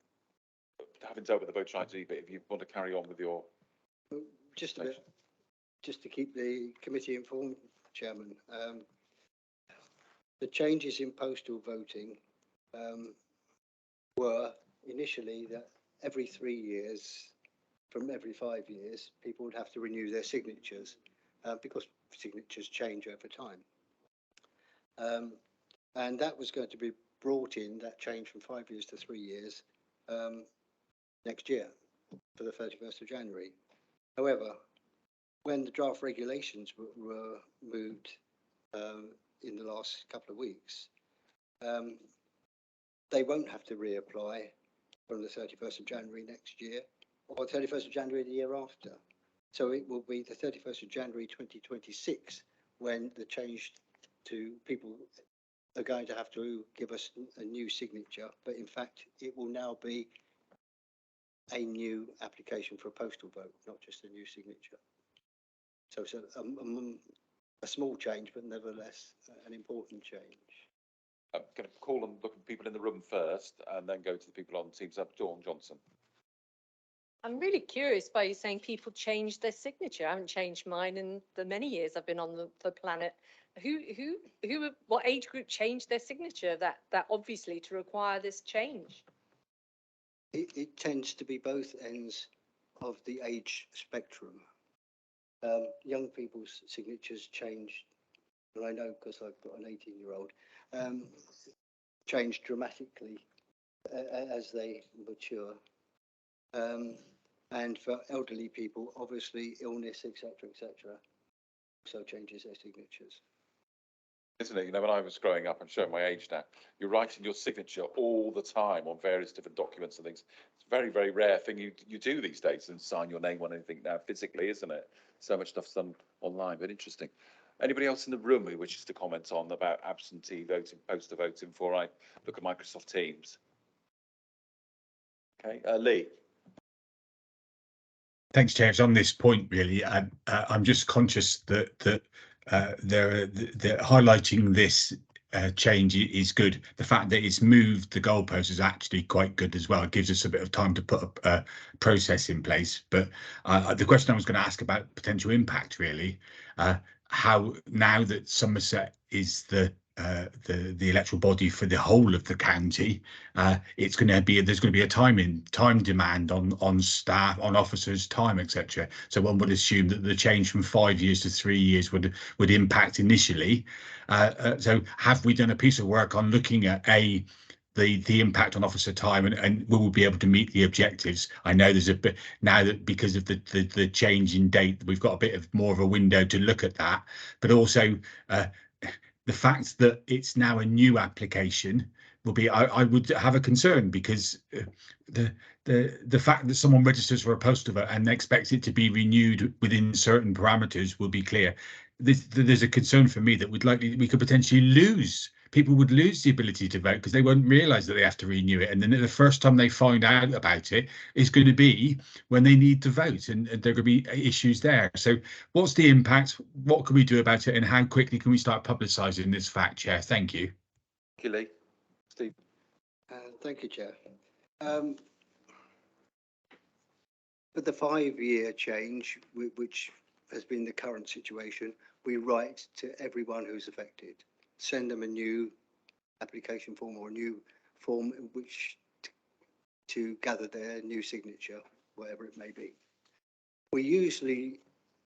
having dealt with the voter ID, but if you want to carry on with your... Just a bit, just to keep the committee informed, Chairman. The changes in postal voting were initially that every 3 years, from every 5 years, people would have to renew their signatures because signatures change over time. And that was going to be brought in, that change from 5 years to 3 years, next year for the 31st of January. However, when the draft regulations were moved in the last couple of weeks, they won't have to reapply from the 31st of January next year or 31st of January the year after. So it will be the 31st of January 2026 when the change to people are going to have to give us a new signature, but in fact it will now be a new application for a postal vote, not just a new signature. So it's a small change, but nevertheless an important change. I'm going to call and look at people in the room first and then go to the people on Teams. Dawn Johnson. I'm really curious by you saying people change their signature. I haven't changed mine in the many years I've been on the planet. What age group changed their signature that obviously to require this change? It tends to be both ends of the age spectrum. Young people's signatures change, and I know because I've got an 18-year-old, change dramatically as they mature. And for elderly people, obviously illness, etc., also changes their signatures. Isn't it? You know, when I was growing up, I'm showing my age now, you're writing your signature all the time on various different documents and things. It's a very, very rare thing you do these days and sign your name on anything now physically, isn't it? So much stuff's done online, but interesting. Anybody else in the room who wishes to comment on about absentee voting, postal voting before I look at Microsoft Teams? Okay, Lee. Thanks, Chair. It's on this point, really. I'm just conscious that they're highlighting this change is good. The fact that it's moved the goalpost is actually quite good as well. It gives us a bit of time to put a process in place. But the question I was going to ask about potential impact, really, how now that Somerset is the electoral body for the whole of the county, it's going to be there's going to be a time demand on staff, on officers' time, etc. So one would assume that the change from 5 years to 3 years would impact initially. So have we done a piece of work on looking at the impact on officer time and will we be able to meet the objectives? I know there's a bit now that because of the change in date, we've got a bit of more of a window to look at that, but also the fact that it's now a new application will be, I would have a concern because the fact that someone registers for a postal vote and expects it to be renewed within certain parameters will be clear. There's a concern for me that we could potentially lose. People would lose the ability to vote because they won't realise that they have to renew it, and then the first time they find out about it is going to be when they need to vote, and there could be issues there. So, what's the impact? What can we do about it, and how quickly can we start publicising this fact, Chair? Thank you. Thank you, Lee. Steve. Thank you, Chair. But the 5-year change, which has been the current situation, we write to everyone who's affected. Send them a new application form or a new form in which to gather their new signature, whatever it may be. We usually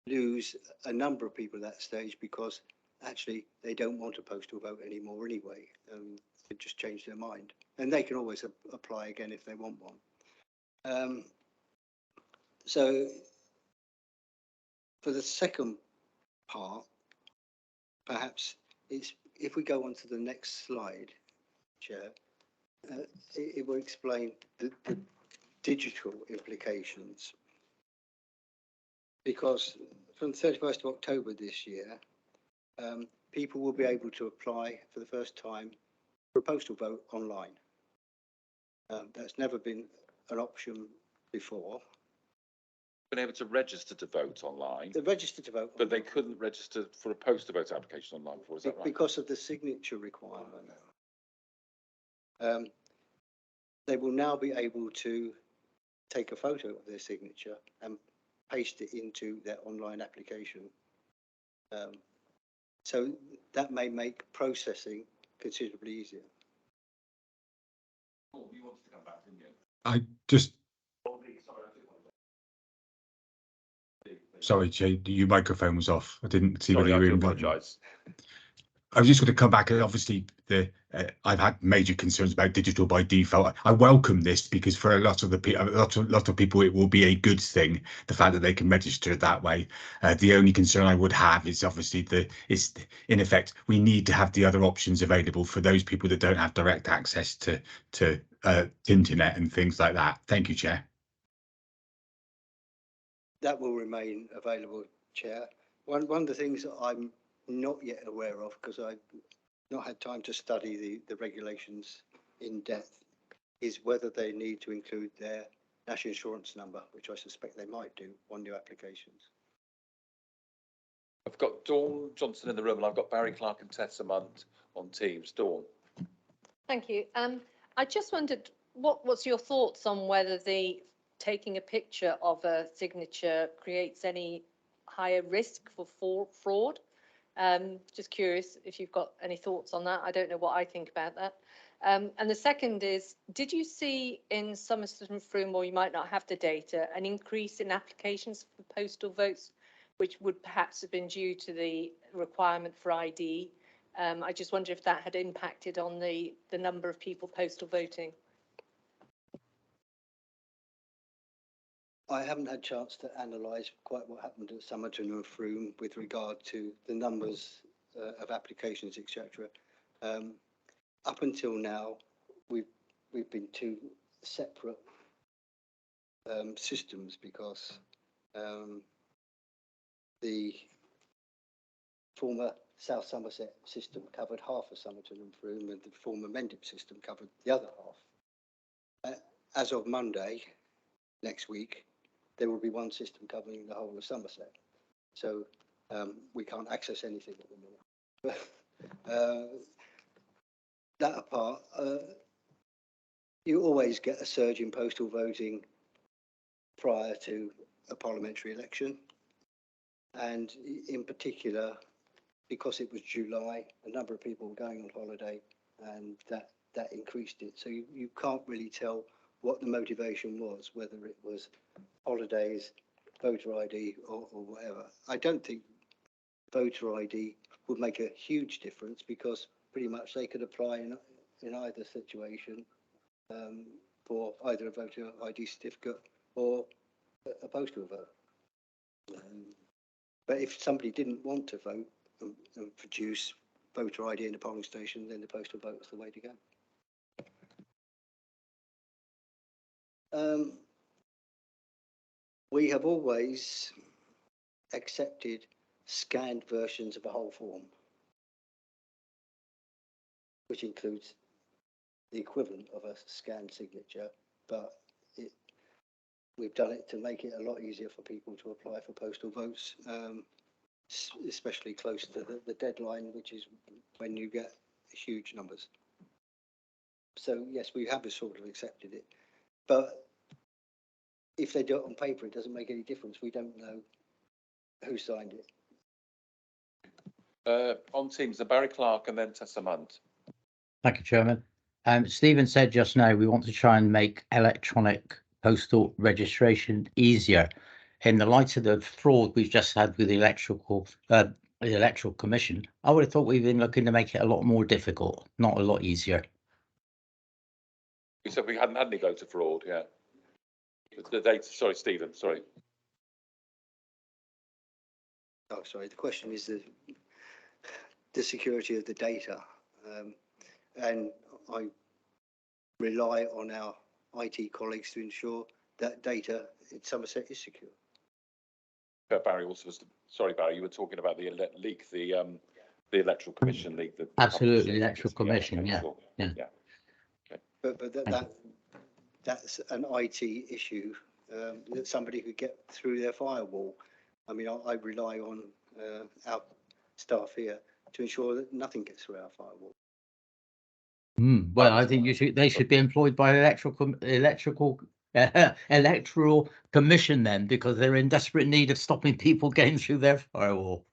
lose a number of people at that stage because actually they don't want a postal vote anymore anyway. They just change their mind, and they can always apply again if they want one. So for the second part, perhaps it's if we go on to the next slide, Chair, it will explain the digital implications. Because from the 31st of October this year, people will be able to apply for the first time for a postal vote online. That's never been an option before. Been able to register to vote online. They registered to vote, but they couldn't register for a postal vote application online before. Is that right? Because of the signature requirement. They will now be able to take a photo of their signature and paste it into their online application. So that may make processing considerably easier. Oh, you wanted to come back, didn't you? I just. Sorry, Jay, your microphone was off. I didn't see whether you were in. Apologise. I was just going to come back, and obviously I've had major concerns about digital by default. I welcome this because for a lot of people it will be a good thing, the fact that they can register that way. The only concern I would have is obviously in effect we need to have the other options available for those people that don't have direct access to internet and things like that. Thank you, Chair. That will remain available, Chair. One of the things that I'm not yet aware of, because I've not had time to study the regulations in depth, is whether they need to include their national insurance number, which I suspect they might do on new applications. I've got Dawn Johnson in the room and I've got Barry Clark and Tessa Munt on Teams. Dawn. Thank you. I just wondered, what's your thoughts on whether the taking a picture of a signature creates any higher risk for fraud? Just curious if you've got any thoughts on that. I don't know what I think about that. And the second is, did you see in Somerset and Frome, or you might not have the data, an increase in applications for postal votes, which would perhaps have been due to the requirement for ID? I just wonder if that had impacted on the number of people postal voting. I haven't had a chance to analyse quite what happened at Somerton and Frome with regard to the numbers of applications, etc. Up until now, we've been two separate systems because the former South Somerset system covered half of Somerton and Frome, and the former Mendip system covered the other half. As of Monday next week, there will be one system covering the whole of Somerset. So we can't access anything at the minute. That apart, you always get a surge in postal voting prior to a parliamentary election. And in particular, because it was July, a number of people were going on holiday, and that increased it. So you can't really tell what the motivation was, whether it was holidays, voter ID, or whatever. I don't think voter ID would make a huge difference because pretty much they could apply in either situation for either a voter ID certificate or a postal vote. But if somebody didn't want to vote and produce voter ID in the polling station, then the postal vote was the way to go. We have always accepted scanned versions of a whole form, which includes the equivalent of a scanned signature, but we've done it to make it a lot easier for people to apply for postal votes, especially close to the deadline, which is when you get huge numbers. So yes, we have sort of accepted it, but if they do it on paper, it doesn't make any difference. We don't know who signed it. On Teams, Barry Clark and then Tessa Munt. Thank you, Chairman. Stephen said just now we want to try and make electronic postal registration easier. In the light of the fraud we've just had with the Electoral Commission, I would have thought we've been looking to make it a lot more difficult, not a lot easier. You said we hadn't had any voter fraud, yeah. The data, sorry, Stephen, sorry. Oh, sorry. The question is the security of the data, and I rely on our IT colleagues to ensure that data in Somerset is secure. Barry also was, sorry, Barry, you were talking about the leak, the Electoral Commission leak. Absolutely, the Electoral Commission, yeah. Sure. Yeah. Okay. But that's an IT issue that somebody could get through their firewall. I mean, I rely on our staff here to ensure that nothing gets through our firewall. Well, I think they should be employed by Electoral Commission then, because they're in desperate need of stopping people getting through their firewall.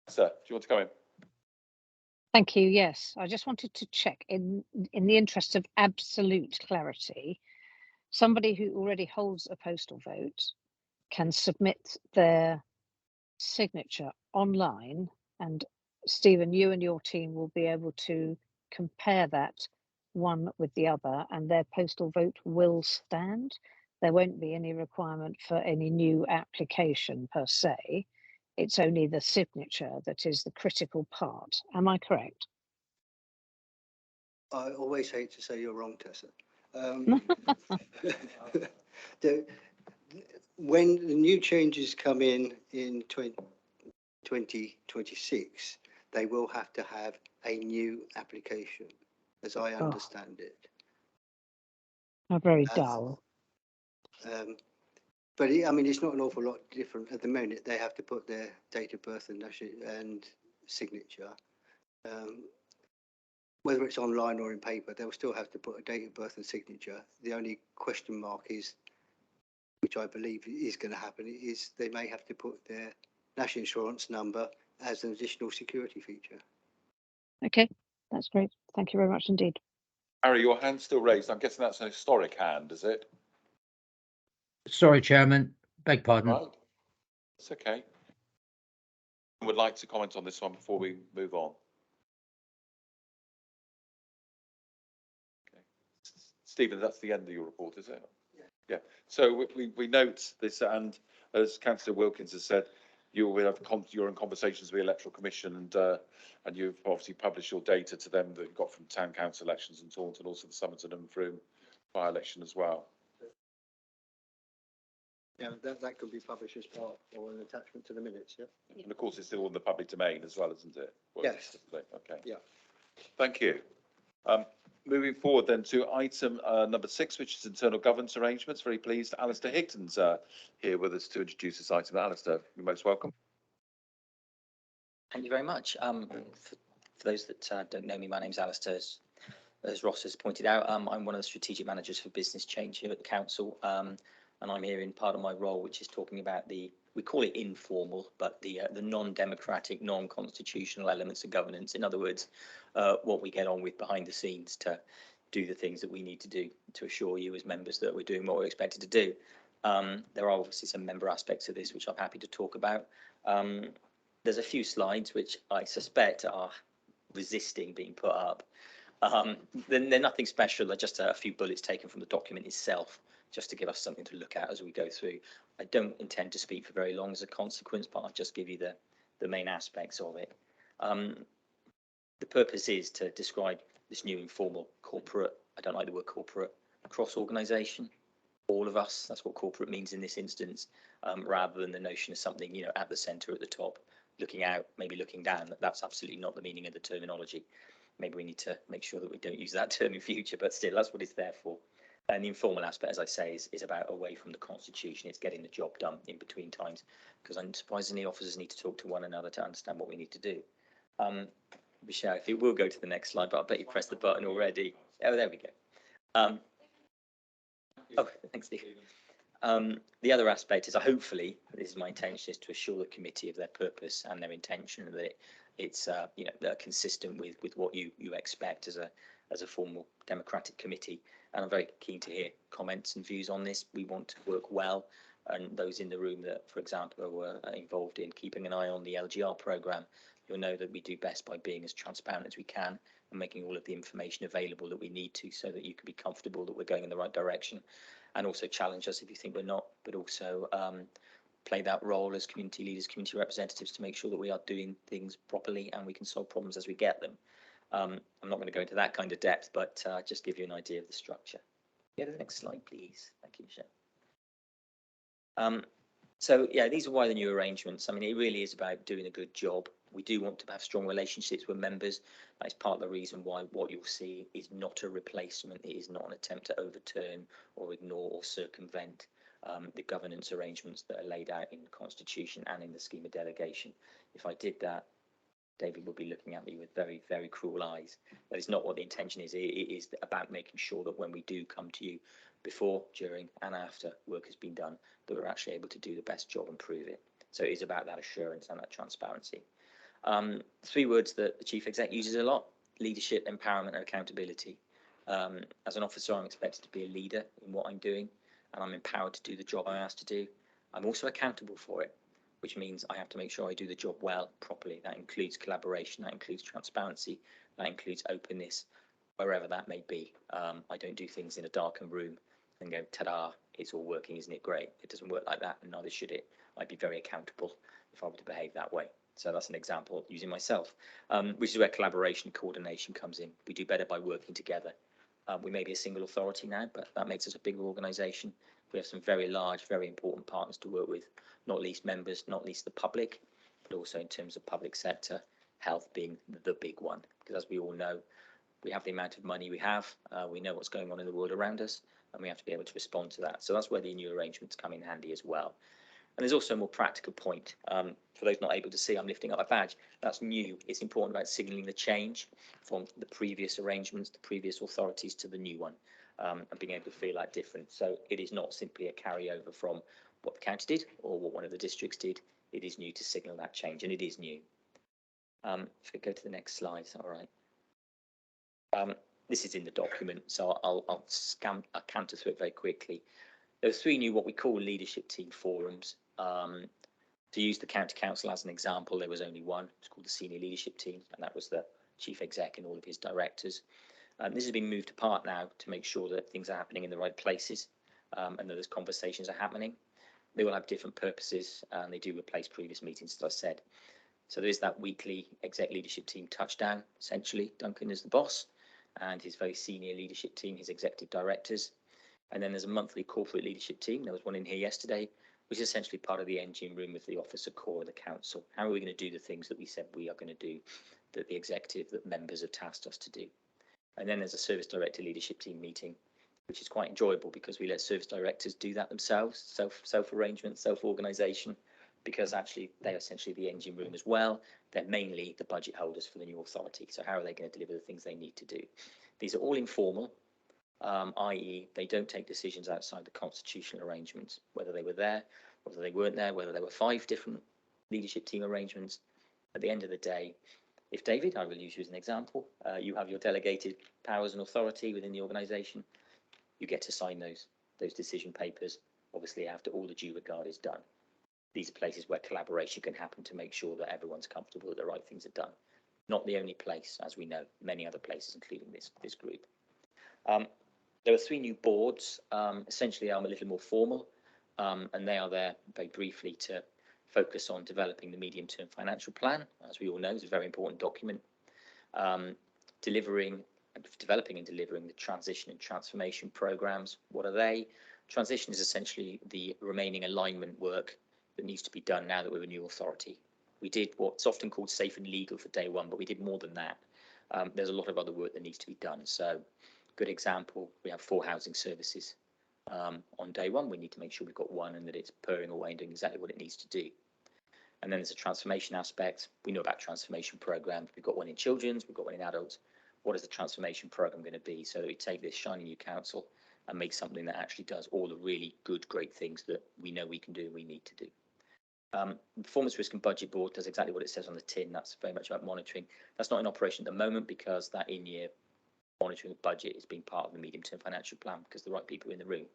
Sir, do you want to come in? Thank you. Yes, I just wanted to check in the interest of absolute clarity. Somebody who already holds a postal vote can submit their signature online, and Stephen, you and your team will be able to compare that one with the other, and their postal vote will stand. There won't be any requirement for any new application per se. It's only the signature that is the critical part. Am I correct? I always hate to say you're wrong, Tessa. When the new changes come in 2026, they will have to have a new application, as I understand it. Are very Uh, dull. But I mean, it's not an awful lot different at the minute. They have to put their date of birth and signature. Whether it's online or in paper, they'll still have to put a date of birth and signature. The only question mark is, which I believe is going to happen, is they may have to put their national insurance number as an additional security feature. Okay, that's great. Thank you very much indeed. Harry, your hand's still raised. I'm guessing that's an historic hand, is it? Sorry, Chairman, beg pardon. Right. It's okay. Would like to comment on this one before we move on. Okay. Stephen, that's the end of your report, is it? Yeah. So we note this, and as Councillor Wilkins has said, you're in conversations with the Electoral Commission, and you've obviously published your data to them that you got from town council elections in Taunton, also the Somerton and Frome by-election as well. Yeah, that could be published as part or an attachment to the minutes, yeah? And of course, it's still in the public domain as well, isn't it? Well, Yes. Okay. Yeah. Thank you. Moving forward then to item number 6, which is internal governance arrangements. Very pleased Alistair Higton's here with us to introduce this item. Alistair, you're most welcome. Thank you very much. For those that don't know me, my name's Alistair. As Ross has pointed out, I'm one of the strategic managers for business change here at the council, and I'm here in part of my role, which is talking about we call it informal, but the non-democratic, non-constitutional elements of governance. In other words, what we get on with behind the scenes to do the things that we need to do to assure you as members that we're doing what we're expected to do. There are obviously some member aspects of this which I'm happy to talk about. There's a few slides which I suspect are resisting being put up. They're nothing special, they're just a few bullets taken from the document itself, just to give us something to look at as we go through. I don't intend to speak for very long as a consequence, but I'll just give you the main aspects of it. The purpose is to describe this new informal corporate, I don't like the word corporate, cross-organisation. All of us, that's what corporate means in this instance, rather than the notion of something, at the centre, at the top, looking out, maybe looking down. That's absolutely not the meaning of the terminology. Maybe we need to make sure that we don't use that term in future, but still, that's what it's there for. And the informal aspect, as I say, is about away from the constitution. It's getting the job done in between times, because unsurprisingly, officers need to talk to one another to understand what we need to do. Michelle, if you will go to the next slide, but I bet you pressed the button already. Oh, there we go. Oh, thanks, Steve. The other aspect is, hopefully, this is my intention, is to assure the committee of their purpose and their intention, that it's they're consistent with what you expect as a formal democratic committee. And I'm very keen to hear comments and views on this. We want to work well, and those in the room that, for example, were involved in keeping an eye on the LGR programme, you'll know that we do best by being as transparent as we can and making all of the information available that we need to, so that you can be comfortable that we're going in the right direction, and also challenge us if you think we're not, but also play that role as community leaders, community representatives, to make sure that we are doing things properly and we can solve problems as we get them. I'm not going to go into that kind of depth, but just give you an idea of the structure. Go to the next slide, please. Thank you, Michelle. So yeah, these are why the new arrangements. I mean, it really is about doing a good job. We do want to have strong relationships with members. That is part of the reason why what you'll see is not a replacement. It is not an attempt to overturn or ignore or circumvent the governance arrangements that are laid out in the Constitution and in the scheme of delegation. If I did that, David would be looking at me with very, very cruel eyes. That is not what the intention is. It is about making sure that when we do come to you before, during and after work has been done, that we're actually able to do the best job and prove it. So it is about that assurance and that transparency. 3 words that the Chief Exec uses a lot: leadership, empowerment and accountability. As an officer, I'm expected to be a leader in what I'm doing, and I'm empowered to do the job I'm asked to do. I'm also accountable for it, which means I have to make sure I do the job well, properly. That includes collaboration, that includes transparency, that includes openness, wherever that may be. I don't do things in a darkened room and go, ta-da, it's all working, isn't it great? It doesn't work like that, and neither should it. I'd be very accountable if I were to behave that way. So that's an example using myself, which is where collaboration and coordination comes in. We do better by working together. We may be a single authority now, but that makes us a bigger organisation. We have some very large, very important partners to work with, not least members, not least the public, but also in terms of public sector, health being the big one. Because as we all know, we have the amount of money we have, we know what's going on in the world around us, and we have to be able to respond to that. So that's where the new arrangements come in handy as well. And there's also a more practical point. For those not able to see, I'm lifting up a badge. That's new. It's important about signalling the change from the previous arrangements, the previous authorities to the new one, and being able to feel that difference. So it is not simply a carryover from what the county did or what one of the districts did. It is new to signal that change, and it is new. If we go to the next slide, all right. This is in the document, so I'll canter through it very quickly. There are 3 new what we call leadership team forums. To use the county council as an example, there was only one. It's called the senior leadership team, and that was the chief exec and all of his directors. This has been moved apart now to make sure that things are happening in the right places, and that those conversations are happening. They will have different purposes, and they do replace previous meetings, as I said. So there is that weekly exec leadership team touchdown. Essentially, Duncan is the boss, and his very senior leadership team, his executive directors. And then there's a monthly corporate leadership team. There was one in here yesterday, which is essentially part of the engine room with the officer core of the council. How are we going to do the things that we said we are going to do, that the executive, that members have tasked us to do? And then there's a service director leadership team meeting, which is quite enjoyable because we let service directors do that themselves, self-arrangement, self-organisation, because actually they're essentially the engine room as well. They're mainly the budget holders for the new authority. So how are they going to deliver the things they need to do? These are all informal, i.e. they don't take decisions outside the constitutional arrangements, whether they were there, whether they weren't there, whether there were 5 different leadership team arrangements. At the end of the day, if David, I will use you as an example, you have your delegated powers and authority within the organisation, you get to sign those decision papers, obviously after all the due regard is done. These are places where collaboration can happen to make sure that everyone's comfortable that the right things are done. Not the only place, as we know, many other places, including this group. There are 3 new boards. Essentially, I'm a little more formal, and they are there very briefly to focus on developing the medium-term financial plan. As we all know, it's a very important document. Developing and delivering the transition and transformation programs. What are they? Transition is essentially the remaining alignment work that needs to be done now that we're a new authority. We did what's often called safe and legal for day one, but we did more than that. There's a lot of other work that needs to be done. So, good example, we have 4 housing services. On day one, we need to make sure we've got one and that it's purring away and doing exactly what it needs to do. And then there's a transformation aspect. We know about transformation programs. We've got one in children's, we've got one in adults. What is the transformation program going to be so that we take this shiny new council and make something that actually does all the really good, great things that we know we can do and we need to do. Performance Risk and Budget Board does exactly what it says on the tin. That's very much about monitoring. That's not in operation at the moment because that in-year monitoring of budget is being part of the medium-term financial plan because the right people are in the room.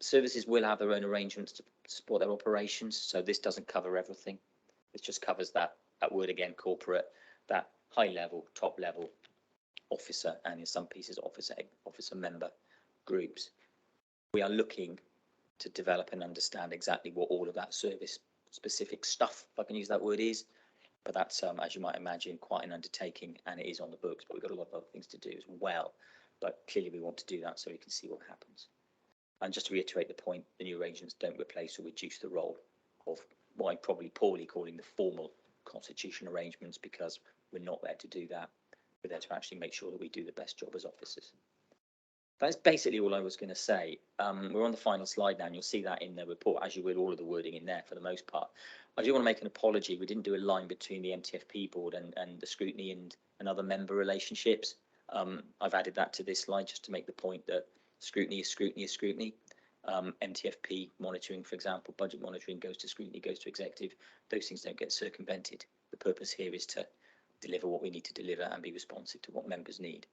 Services will have their own arrangements to support their operations, so this doesn't cover everything. This just covers that word again, corporate, that high level, top level officer, and in some pieces officer member groups. We are looking to develop and understand exactly what all of that service specific stuff, if I can use that word, is. But that's, as you might imagine, quite an undertaking, and it is on the books, but we've got a lot of other things to do as well. But clearly we want to do that so we can see what happens. And just to reiterate the point, the new arrangements don't replace or reduce the role of what I'm probably poorly calling the formal constitutional arrangements, because we're not there to do that. We're there to actually make sure that we do the best job as officers. That's basically all I was going to say. We're on the final slide now, and you'll see that in the report, as you will all of the wording in there for the most part. I do want to make an apology. We didn't do a line between the MTFP board and the scrutiny and other member relationships. I've added that to this slide just to make the point that scrutiny is scrutiny is scrutiny. MTFP monitoring, for example, budget monitoring goes to scrutiny, goes to executive. Those things don't get circumvented. The purpose here is to deliver what we need to deliver and be responsive to what members need.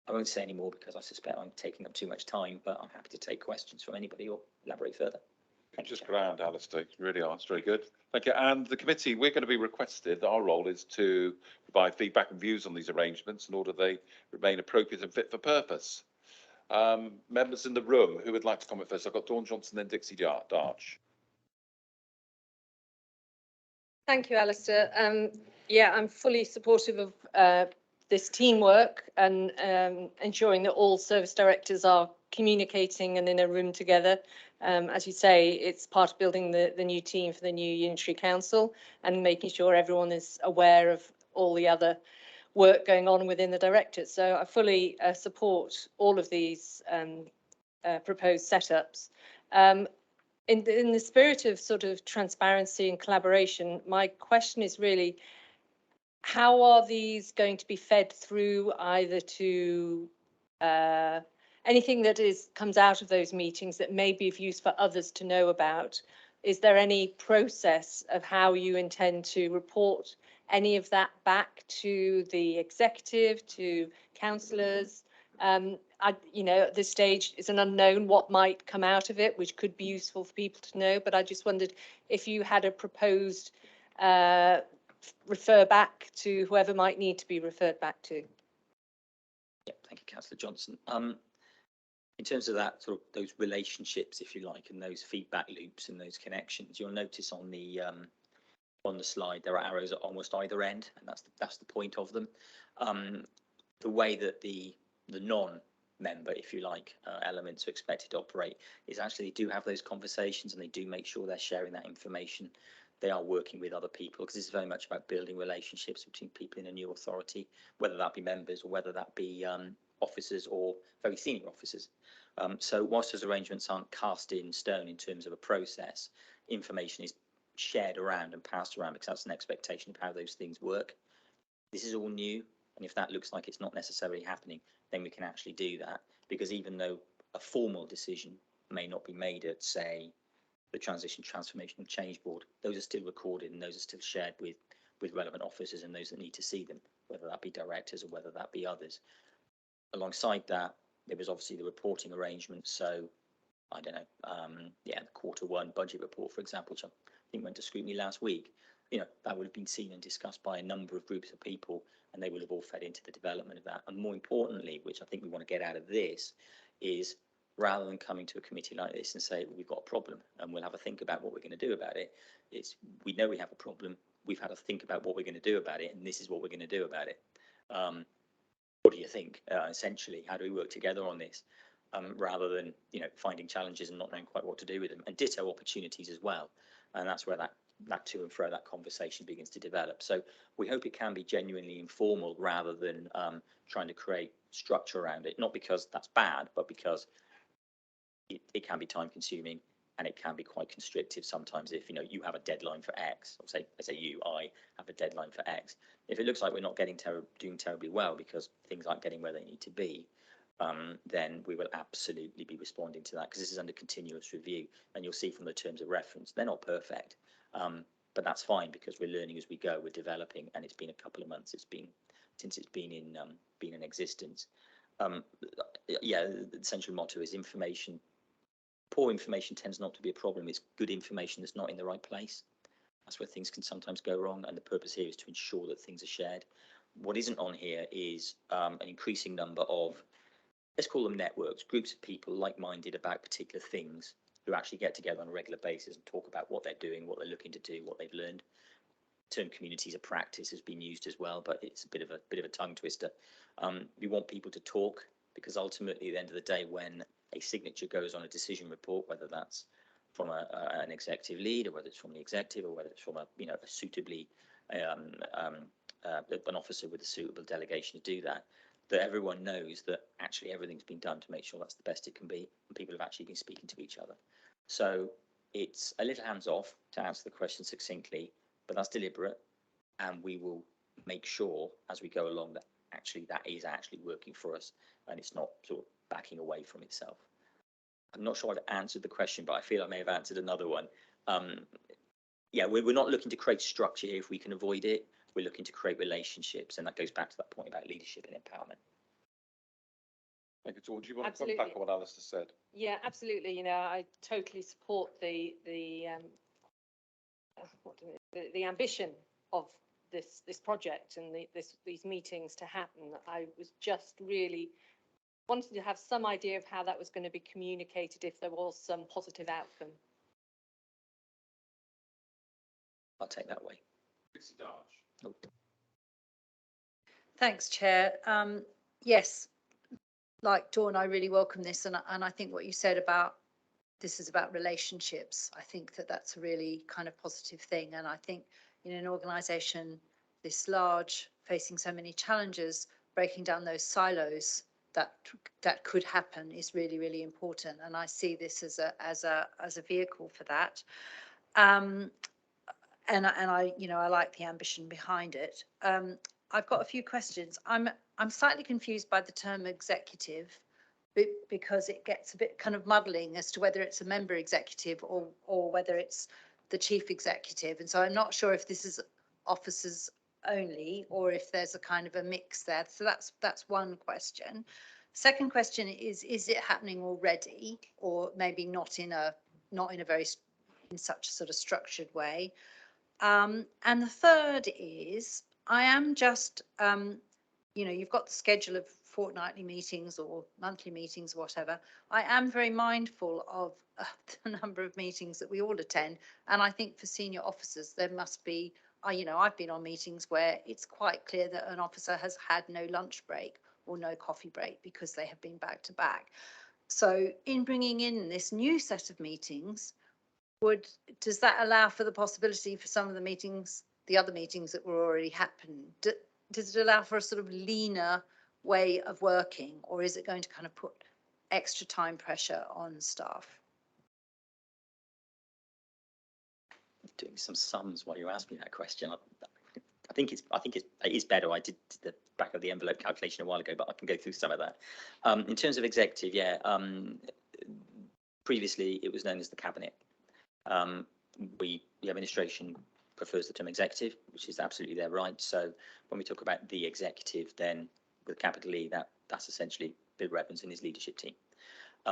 I won't say any more because I suspect I'm taking up too much time, but I'm happy to take questions from anybody or elaborate further. Just grand, Alistair. You really are. It's very good. Thank you. And the committee, we're going to be requested. Our role is to provide feedback and views on these arrangements in order they remain appropriate and fit for purpose. Members in the room, who would like to comment first? I've got Dawn Johnson, then Dixie Darch. Thank you, Alistair. Yeah, I'm fully supportive of this teamwork and ensuring that all service directors are communicating and in a room together. As you say, it's part of building the new team for the new unitary council and making sure everyone is aware of all the other work going on within the directorate. So I fully support all of these proposed setups. In the spirit of sort of transparency and collaboration, my question is really, how are these going to be fed through either to anything that comes out of those meetings that may be of use for others to know about? Is there any process of how you intend to report any of that back to the executive, to councillors? At this stage, it's an unknown what might come out of it, which could be useful for people to know. But I just wondered if you had a proposed refer back to whoever might need to be referred back to. Yeah, thank you, Councillor Johnson. In terms of that sort of those relationships, if you like, and those feedback loops and those connections, you'll notice on the slide there are arrows at almost either end, and that's the point of them. The way that the non-member, if you like, elements are expected to operate is actually they do have those conversations and they do make sure they're sharing that information. They are working with other people, because this is very much about building relationships between people in a new authority, whether that be members or whether that be officers or very senior officers. So whilst those arrangements aren't cast in stone in terms of a process, information is shared around and passed around because that's an expectation of how those things work. This is all new, and if that looks like it's not necessarily happening, then we can actually do that, because even though a formal decision may not be made at, say, the Transition Transformational Change Board, those are still recorded and those are still shared with relevant officers and those that need to see them, whether that be directors or whether that be others. Alongside that, there was obviously the reporting arrangements. So I don't know, the Q1 budget report, for example, which I think went to scrutiny last week, that would have been seen and discussed by a number of groups of people, and they will have all fed into the development of that. And more importantly, which I think we want to get out of this, is rather than coming to a committee like this and say, well, we've got a problem and we'll have a think about what we're going to do about it, we know we have a problem, we've had to think about what we're going to do about it, and this is what we're going to do about it. What do you think? Essentially, how do we work together on this, rather than finding challenges and not knowing quite what to do with them, and ditto opportunities as well. And that's where that to and fro, that conversation begins to develop. So we hope it can be genuinely informal rather than trying to create structure around it, not because that's bad, but because it can be time consuming and it can be quite constrictive sometimes. If you have a deadline for X, or I have a deadline for X. If it looks like we're not doing terribly well because things aren't getting where they need to be, then we will absolutely be responding to that, because this is under continuous review, and you'll see from the terms of reference they're not perfect, but that's fine because we're learning as we go, we're developing, and it's been a couple of months since it's been in existence. The central motto is information. Poor information tends not to be a problem. It's good information that's not in the right place. That's where things can sometimes go wrong, and the purpose here is to ensure that things are shared. What isn't on here is an increasing number of, let's call them networks, groups of people like-minded about particular things who actually get together on a regular basis and talk about what they're doing, what they're looking to do, what they've learned. The term communities of practice has been used as well, but it's a bit of a tongue twister. We want people to talk, because ultimately at the end of the day, when a signature goes on a decision report, whether that's from an executive lead, or whether it's from the executive, or whether it's from a suitably an officer with a suitable delegation to do that, that everyone knows that actually everything's been done to make sure that's the best it can be, and people have actually been speaking to each other. So it's a little hands-off, to answer the question succinctly, but that's deliberate, and we will make sure as we go along that that is actually working for us, and it's not sort of backing away from itself. I'm not sure I've answered the question, but I feel I may have answered another one. We're not looking to create structure here if we can avoid it. We're looking to create relationships, and that goes back to that point about leadership and empowerment. Thank you, George. Do you want to come back on what Alistair said? Yeah, absolutely. I totally support the ambition of this project and these meetings to happen. I was just really wanting to have some idea of how that was going to be communicated if there was some positive outcome. I'll take that away. Thanks, Chair. Yes, like Dawn, I really welcome this, and I think what you said about this is about relationships. I think that's a really kind of positive thing, and I think in an organisation this large, facing so many challenges, breaking down those silos that could happen is really, really important. And I see this as a vehicle for that. And I, you know, I like the ambition behind it. I've got a few questions. I'm slightly confused by the term executive because it gets a bit kind of muddling as to whether it's a member executive or whether it's the chief executive. And so I'm not sure if this is officers only or if there's a kind of a mix there. So that's one question. Second question is it happening already, or maybe not in a very in such a sort of structured way? And the third is, I am just, you know, you've got the schedule of fortnightly meetings or monthly meetings, whatever. I am very mindful of the number of meetings that we all attend. And I think for senior officers, there must be, you know, I've been on meetings where it's quite clear that an officer has had no lunch break or no coffee break because they have been back to back. So in bringing in this new set of meetings, does that allow for the possibility for some of the meetings, the other meetings that were already happening? Does it allow for a sort of leaner way of working, or is it going to kind of put extra time pressure on staff? Doing some sums while you ask me that question. I think it is better. I did the back of the envelope calculation a while ago, but I can go through some of that. In terms of executive, yeah. Previously, it was known as the cabinet. The administration prefers the term executive, which is absolutely their right. So when we talk about the executive, then with capital E, that's essentially Bill Revens and his leadership team.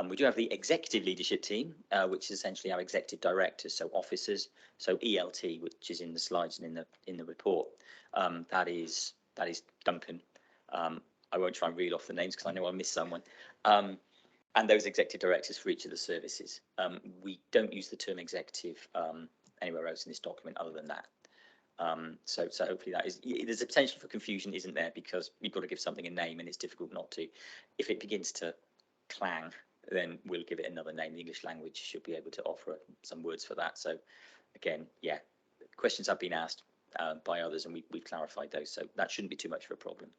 We do have the executive leadership team, which is essentially our executive directors, so officers. So ELT, which is in the slides and in the report, that is Duncan. I won't try and reel off the names because I know I'll miss someone. And those executive directors for each of the services. We don't use the term executive anywhere else in this document other than that. So hopefully that is, there's a potential for confusion, isn't there? Because you've got to give something a name and it's difficult not to. If it begins to clang, then we'll give it another name. The English language should be able to offer some words for that. So again, yeah, questions have been asked by others and we've clarified those. So that shouldn't be too much of a problem.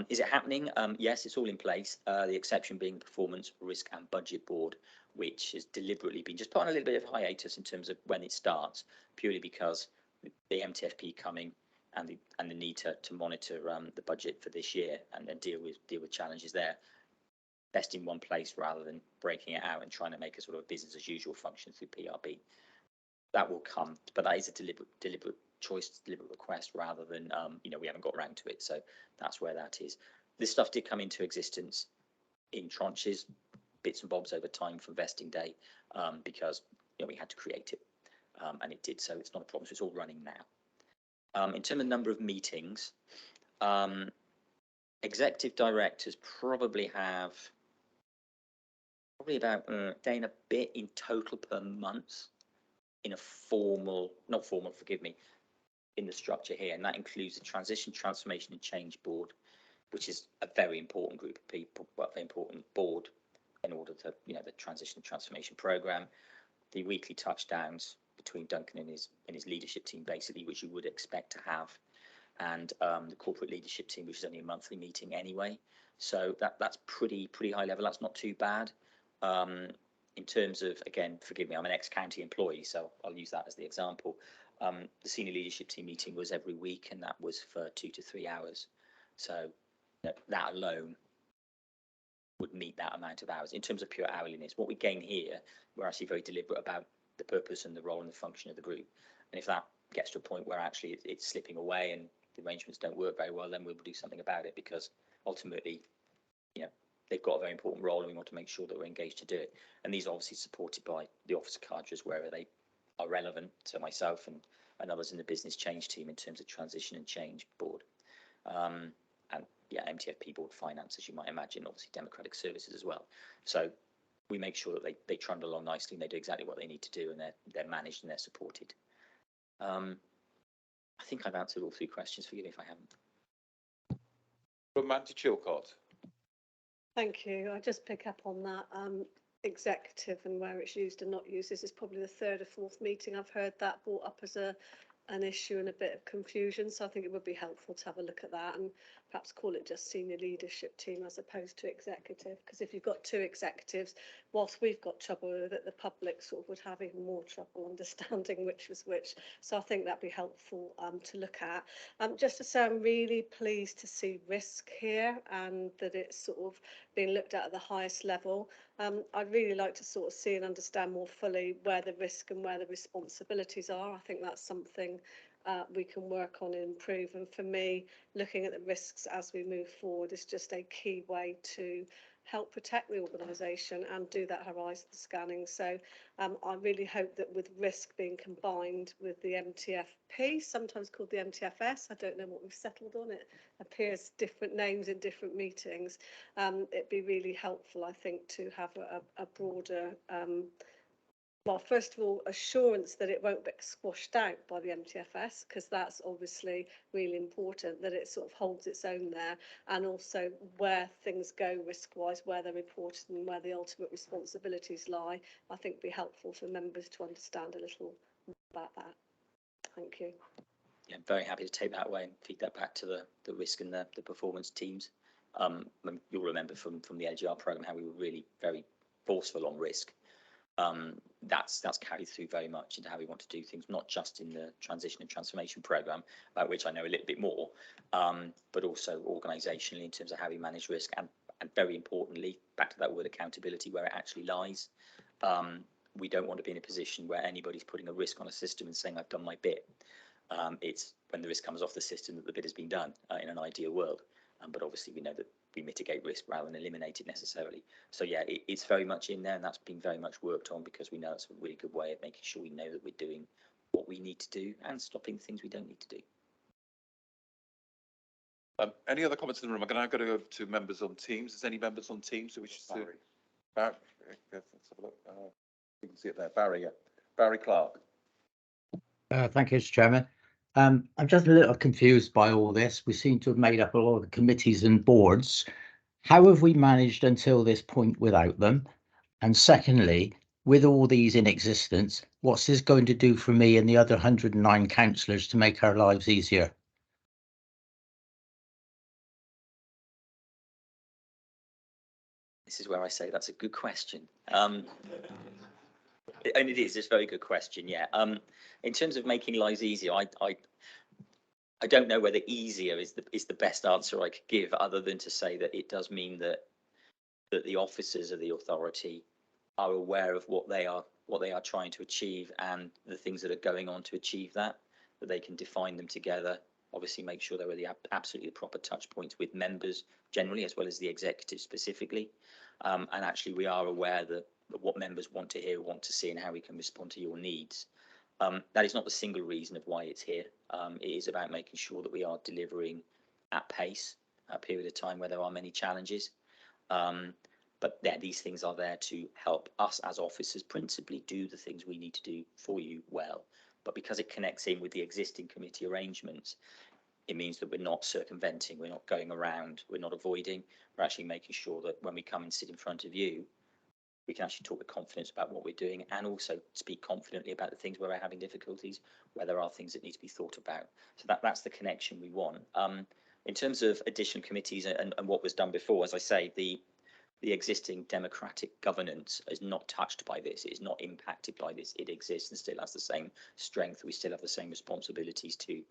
Is it happening? Yes, it's all in place. The exception being Performance, Risk and Budget Board, which has deliberately been just put on a little bit of hiatus in terms of when it starts, purely because the MTFP coming and the need to monitor the budget for this year and deal with challenges there. Best in one place rather than breaking it out and trying to make a sort of business as usual function through PRB. That will come, but that is a deliberate choice, deliberate request rather than you know, we haven't got around to it. So that's where that is. This stuff did come into existence in tranches, bits and bobs over time from vesting day, because you know, we had to create it, and it did. So it's not a problem. So it's all running now. In terms of number of meetings, executive directors probably have about a day and a bit in total per month in a formal, not formal, forgive me, in the structure here, and that includes the Transition, Transformation and Change Board, which is a very important group of people, well, very important board in order to, you know, the Transition and Transformation Programme, the weekly touchdowns between Duncan and his leadership team, basically, which you would expect to have, and the corporate leadership team, which is only a monthly meeting anyway. So that's pretty high level. That's not too bad. In terms of, again, forgive me, I'm an ex-county employee, so I'll use that as the example. The senior leadership team meeting was every week, and that was for 2 to 3 hours. So that alone would meet that amount of hours. In terms of pure hourliness, what we gain here, we're actually very deliberate about the purpose and the role and the function of the group. And if that gets to a point where actually it's slipping away and the arrangements don't work very well, then we'll do something about it, because ultimately, you know, they've got a very important role and we want to make sure that we're engaged to do it. And these are obviously supported by the officer cadres wherever they are relevant, so myself and others in the business change team in terms of transition and change board. And yeah, MTFP board finance, as you might imagine, obviously democratic services as well. So we make sure that they trundle along nicely and they do exactly what they need to do, and they're managed and they're supported. I think I've answered all 3 questions. Forgive me if I haven't. From Mandy Chilcott. Thank you. I just pick up on that executive and where it's used and not used. This is probably the 3rd or 4th meeting I've heard that brought up as a an issue and a bit of confusion. So I think it would be helpful to have a look at that and perhaps call it just senior leadership team as opposed to executive. Because if you've got two executives, whilst we've got trouble with it, the public sort of would have even more trouble understanding which was which. So I think that'd be helpful to look at. Just to say, I'm really pleased to see risk here and that it's sort of being looked at the highest level. I'd really like to sort of see and understand more fully where the risk and where the responsibilities are. I think that's something we can work on and improve. And for me, looking at the risks as we move forward is just a key way to help protect the organisation and do that horizon scanning. So I really hope that with risk being combined with the MTFP, sometimes called the MTFS, I don't know what we've settled on, it appears different names in different meetings. It'd be really helpful, I think, to have a broader well, first of all, assurance that it won't get squashed out by the MTFS, because that's obviously really important, that it sort of holds its own there, and also where things go risk-wise, where they're reported and where the ultimate responsibilities lie. I think be helpful for members to understand a little more about that. Thank you. Yeah, I'm very happy to take that away and feed that back to the risk and the performance teams. You'll remember from the LGR programme how we were really very forceful on risk. That's carried through very much into how we want to do things, not just in the transition and transformation programme, about which I know a little bit more, but also organisationally in terms of how we manage risk, and very importantly, back to that word accountability, where it actually lies. We don't want to be in a position where anybody's putting a risk on a system and saying, I've done my bit. It's when the risk comes off the system that the bit has been done in an ideal world. But obviously we know that we mitigate risk rather than eliminate it necessarily. So yeah, it's very much in there, and that's been very much worked on, because we know it's a really good way of making sure we know that we're doing what we need to do and stopping things we don't need to do. Any other comments in the room? I'm going to go to members on Teams. Is any members on Teams who wishes to? Barry. Let's have a look. You can see it there. Barry, yeah. Barry Clark. Thank you, Mr. Chairman. I'm just a little confused by all this. We seem to have made up a lot of committees and boards. How have we managed until this point without them? And secondly, with all these in existence, what's this going to do for me and the other 109 councillors to make our lives easier? This is where I say that's a good question. And it's a very good question, yeah. In terms of making lives easier, I don't know whether easier is the best answer I could give, other than to say that it does mean that the officers of the authority are aware of what they are trying to achieve and the things that are going on to achieve that they can define them together. Obviously, make sure there are the absolutely proper touch points with members generally, as well as the executive specifically. And actually, we are aware that what members want to hear, want to see, and how we can respond to your needs. That is not the single reason of why it's here. It is about making sure that we are delivering at pace, a period of time where there are many challenges. But yeah, these things are there to help us as officers principally do the things we need to do for you well. But because it connects in with the existing committee arrangements, it means that we're not circumventing, we're not going around, we're not avoiding, we're actually making sure that when we come and sit in front of you, we can actually talk with confidence about what we're doing, and also speak confidently about the things where we're having difficulties, where there are things that need to be thought about. So that's the connection we want. In terms of additional committees and what was done before, as I say, the existing democratic governance is not touched by this. It is not impacted by this. It exists and still has the same strength. We still have the same responsibilities to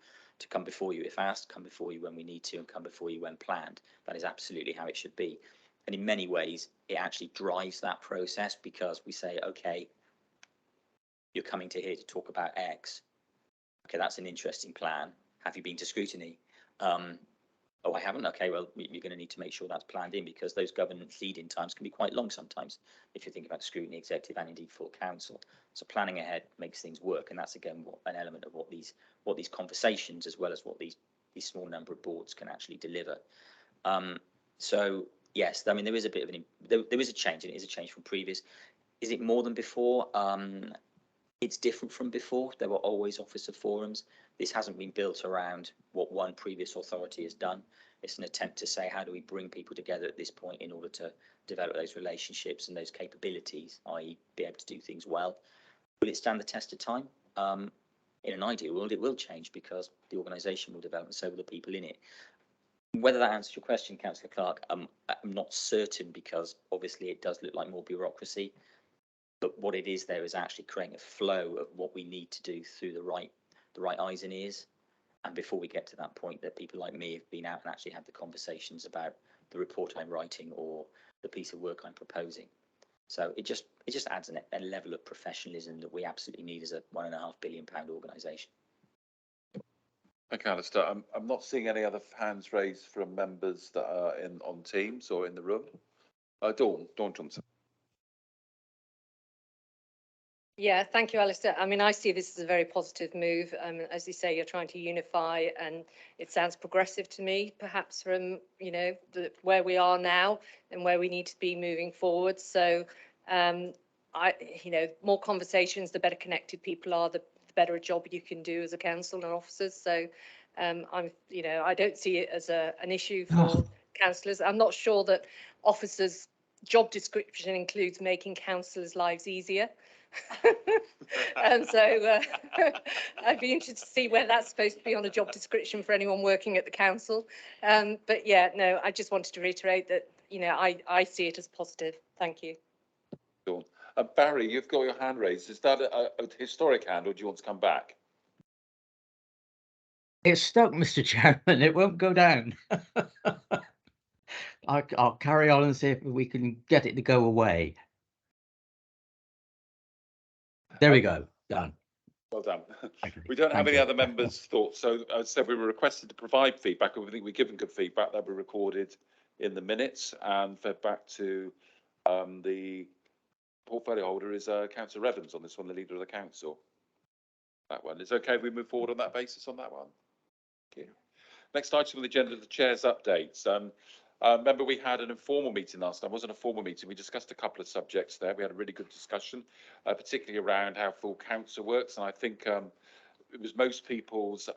come before you if asked, come before you when we need to, and come before you when planned. That is absolutely how it should be. And in many ways, it actually drives that process, because we say, okay, you're coming to here to talk about X. Okay, that's an interesting plan. Have you been to scrutiny? Oh, I haven't. Okay, well, you're going to need to make sure that's planned in, because those governance lead-in times can be quite long sometimes if you think about scrutiny, executive, and indeed full council. So planning ahead makes things work, and that's again an element of what these conversations, as well as what these small number of boards, can actually deliver. So yes, I mean, there is a bit of there is a change, and it is a change from previous. Is it more than before? It's different from before. There were always officer forums. This hasn't been built around what one previous authority has done. It's an attempt to say, how do we bring people together at this point in order to develop those relationships and those capabilities, i.e. be able to do things well. Will it stand the test of time? in an ideal world, it will change because the organisation will develop and so will the people in it. Whether that answers your question, Councillor Clark, I'm not certain because obviously it does look like more bureaucracy. But what it is there is actually creating a flow of what we need to do through the right eyes and ears. And before we get to that point, that people like me have been out and actually had the conversations about the report I'm writing or the piece of work I'm proposing. So it just adds a level of professionalism that we absolutely need as a £1.5 billion organisation. Okay, Alistair, I'm not seeing any other hands raised from members that are on Teams or in the room. Dawn Johnson. Yeah, thank you, Alistair. I mean, I see this as a very positive move. As you say, you're trying to unify, and it sounds progressive to me, perhaps from, you know, where we are now and where we need to be moving forward. So, you know, more conversations, the better connected people are, the better a job you can do as a council and officers. So, you know, I don't see it as an issue for councillors. I'm not sure that officers' job description includes making councillors' lives easier. And so I'd be interested to see where that's supposed to be on a job description for anyone working at the council. But yeah, no, I just wanted to reiterate that, you know, I see it as positive. Thank you. Dawn. Barry, you've got your hand raised. Is that a historic hand or do you want to come back? It's stuck, Mr. Chairman. It won't go down. I'll carry on and see if we can get it to go away. There we go. Done. Well done. We don't have any other members' thoughts. So as I said, we were requested to provide feedback. And we think we've given good feedback. That will be recorded in the minutes and fed back to the portfolio holder is Councillor Evans on this one, the leader of the council. That one. Is it okay if we move forward on that basis on that one? Thank you. Next item on the agenda, the chair's updates. Remember, we had an informal meeting last time. It wasn't a formal meeting. We discussed a couple of subjects there. We had a really good discussion, particularly around how full council works. And I think it was most people's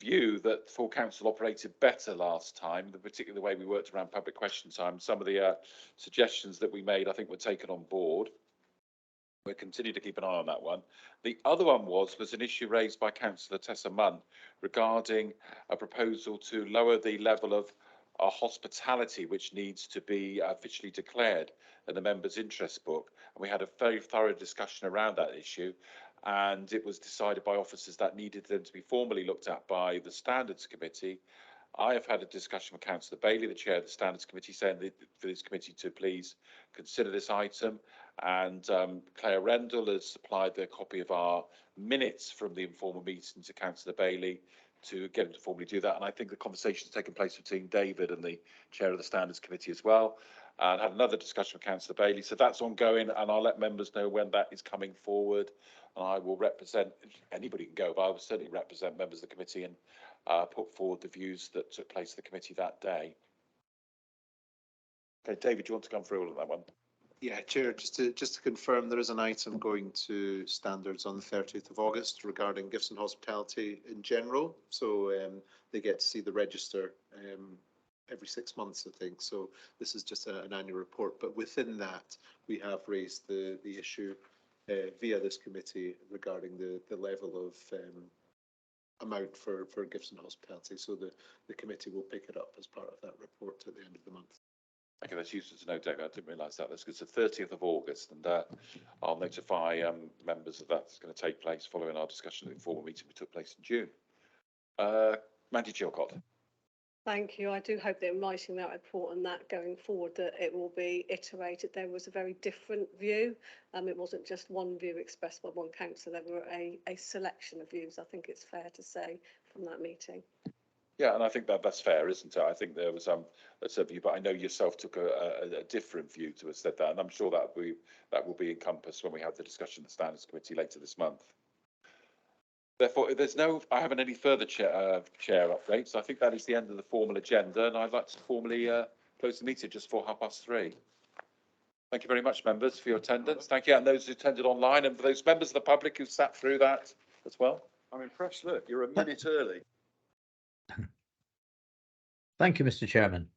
view that full council operated better last time, particularly the way we worked around public question time. Some of the suggestions that we made, I think, were taken on board. We'll continue to keep an eye on that one. The other one was an issue raised by Councillor Tessa Munn regarding a proposal to lower the level of hospitality which needs to be officially declared in the members' interest book. And we had a very thorough discussion around that issue, and it was decided by officers that needed them to be formally looked at by the Standards Committee. I have had a discussion with Councillor Bailey, the chair of the Standards Committee, saying for this committee to please consider this item. And Claire Rendell has supplied the copy of our minutes from the informal meeting to Councillor Bailey to get him to formally do that. And I think the conversation has taken place between David and the chair of the Standards Committee as well. And had another discussion with Councillor Bailey. So that's ongoing, and I'll let members know when that is coming forward. And I will represent, anybody can go, but I will certainly represent members of the committee and put forward the views that took place at the committee that day. Okay, David, do you want to come through all of that one? Yeah, Chair, just to confirm, there is an item going to standards on the 30th of August regarding gifts and hospitality in general. So they get to see the register every 6 months, I think. So this is just an annual report. But within that, we have raised the issue via this committee regarding the level of amount for gifts and hospitality. So the committee will pick it up as part of that report at the end of the month. Okay, that's useful to know, David. I didn't realise that. That's because the 30th of August, and I'll notify members that that's going to take place following our discussion at the informal meeting we took place in June. Mandy Chilcott. Thank you. I do hope that in writing that report and that going forward that it will be iterated. There was a very different view. It wasn't just one view expressed by one councillor. There were a selection of views, I think it's fair to say, from that meeting. Yeah, and I think that's fair, isn't it? I think there was a view, but I know yourself took a different view to have said that, and I'm sure that will be encompassed when we have the discussion at the Standards Committee later this month. Therefore, I haven't any further chair updates. I think that is the end of the formal agenda, and I'd like to formally close the meeting just for 3:30. Thank you very much, members, for your attendance. Thank you, and those who attended online, and for those members of the public who sat through that as well. I'm impressed. Look, you're a minute early. Thank you, Mr. Chairman.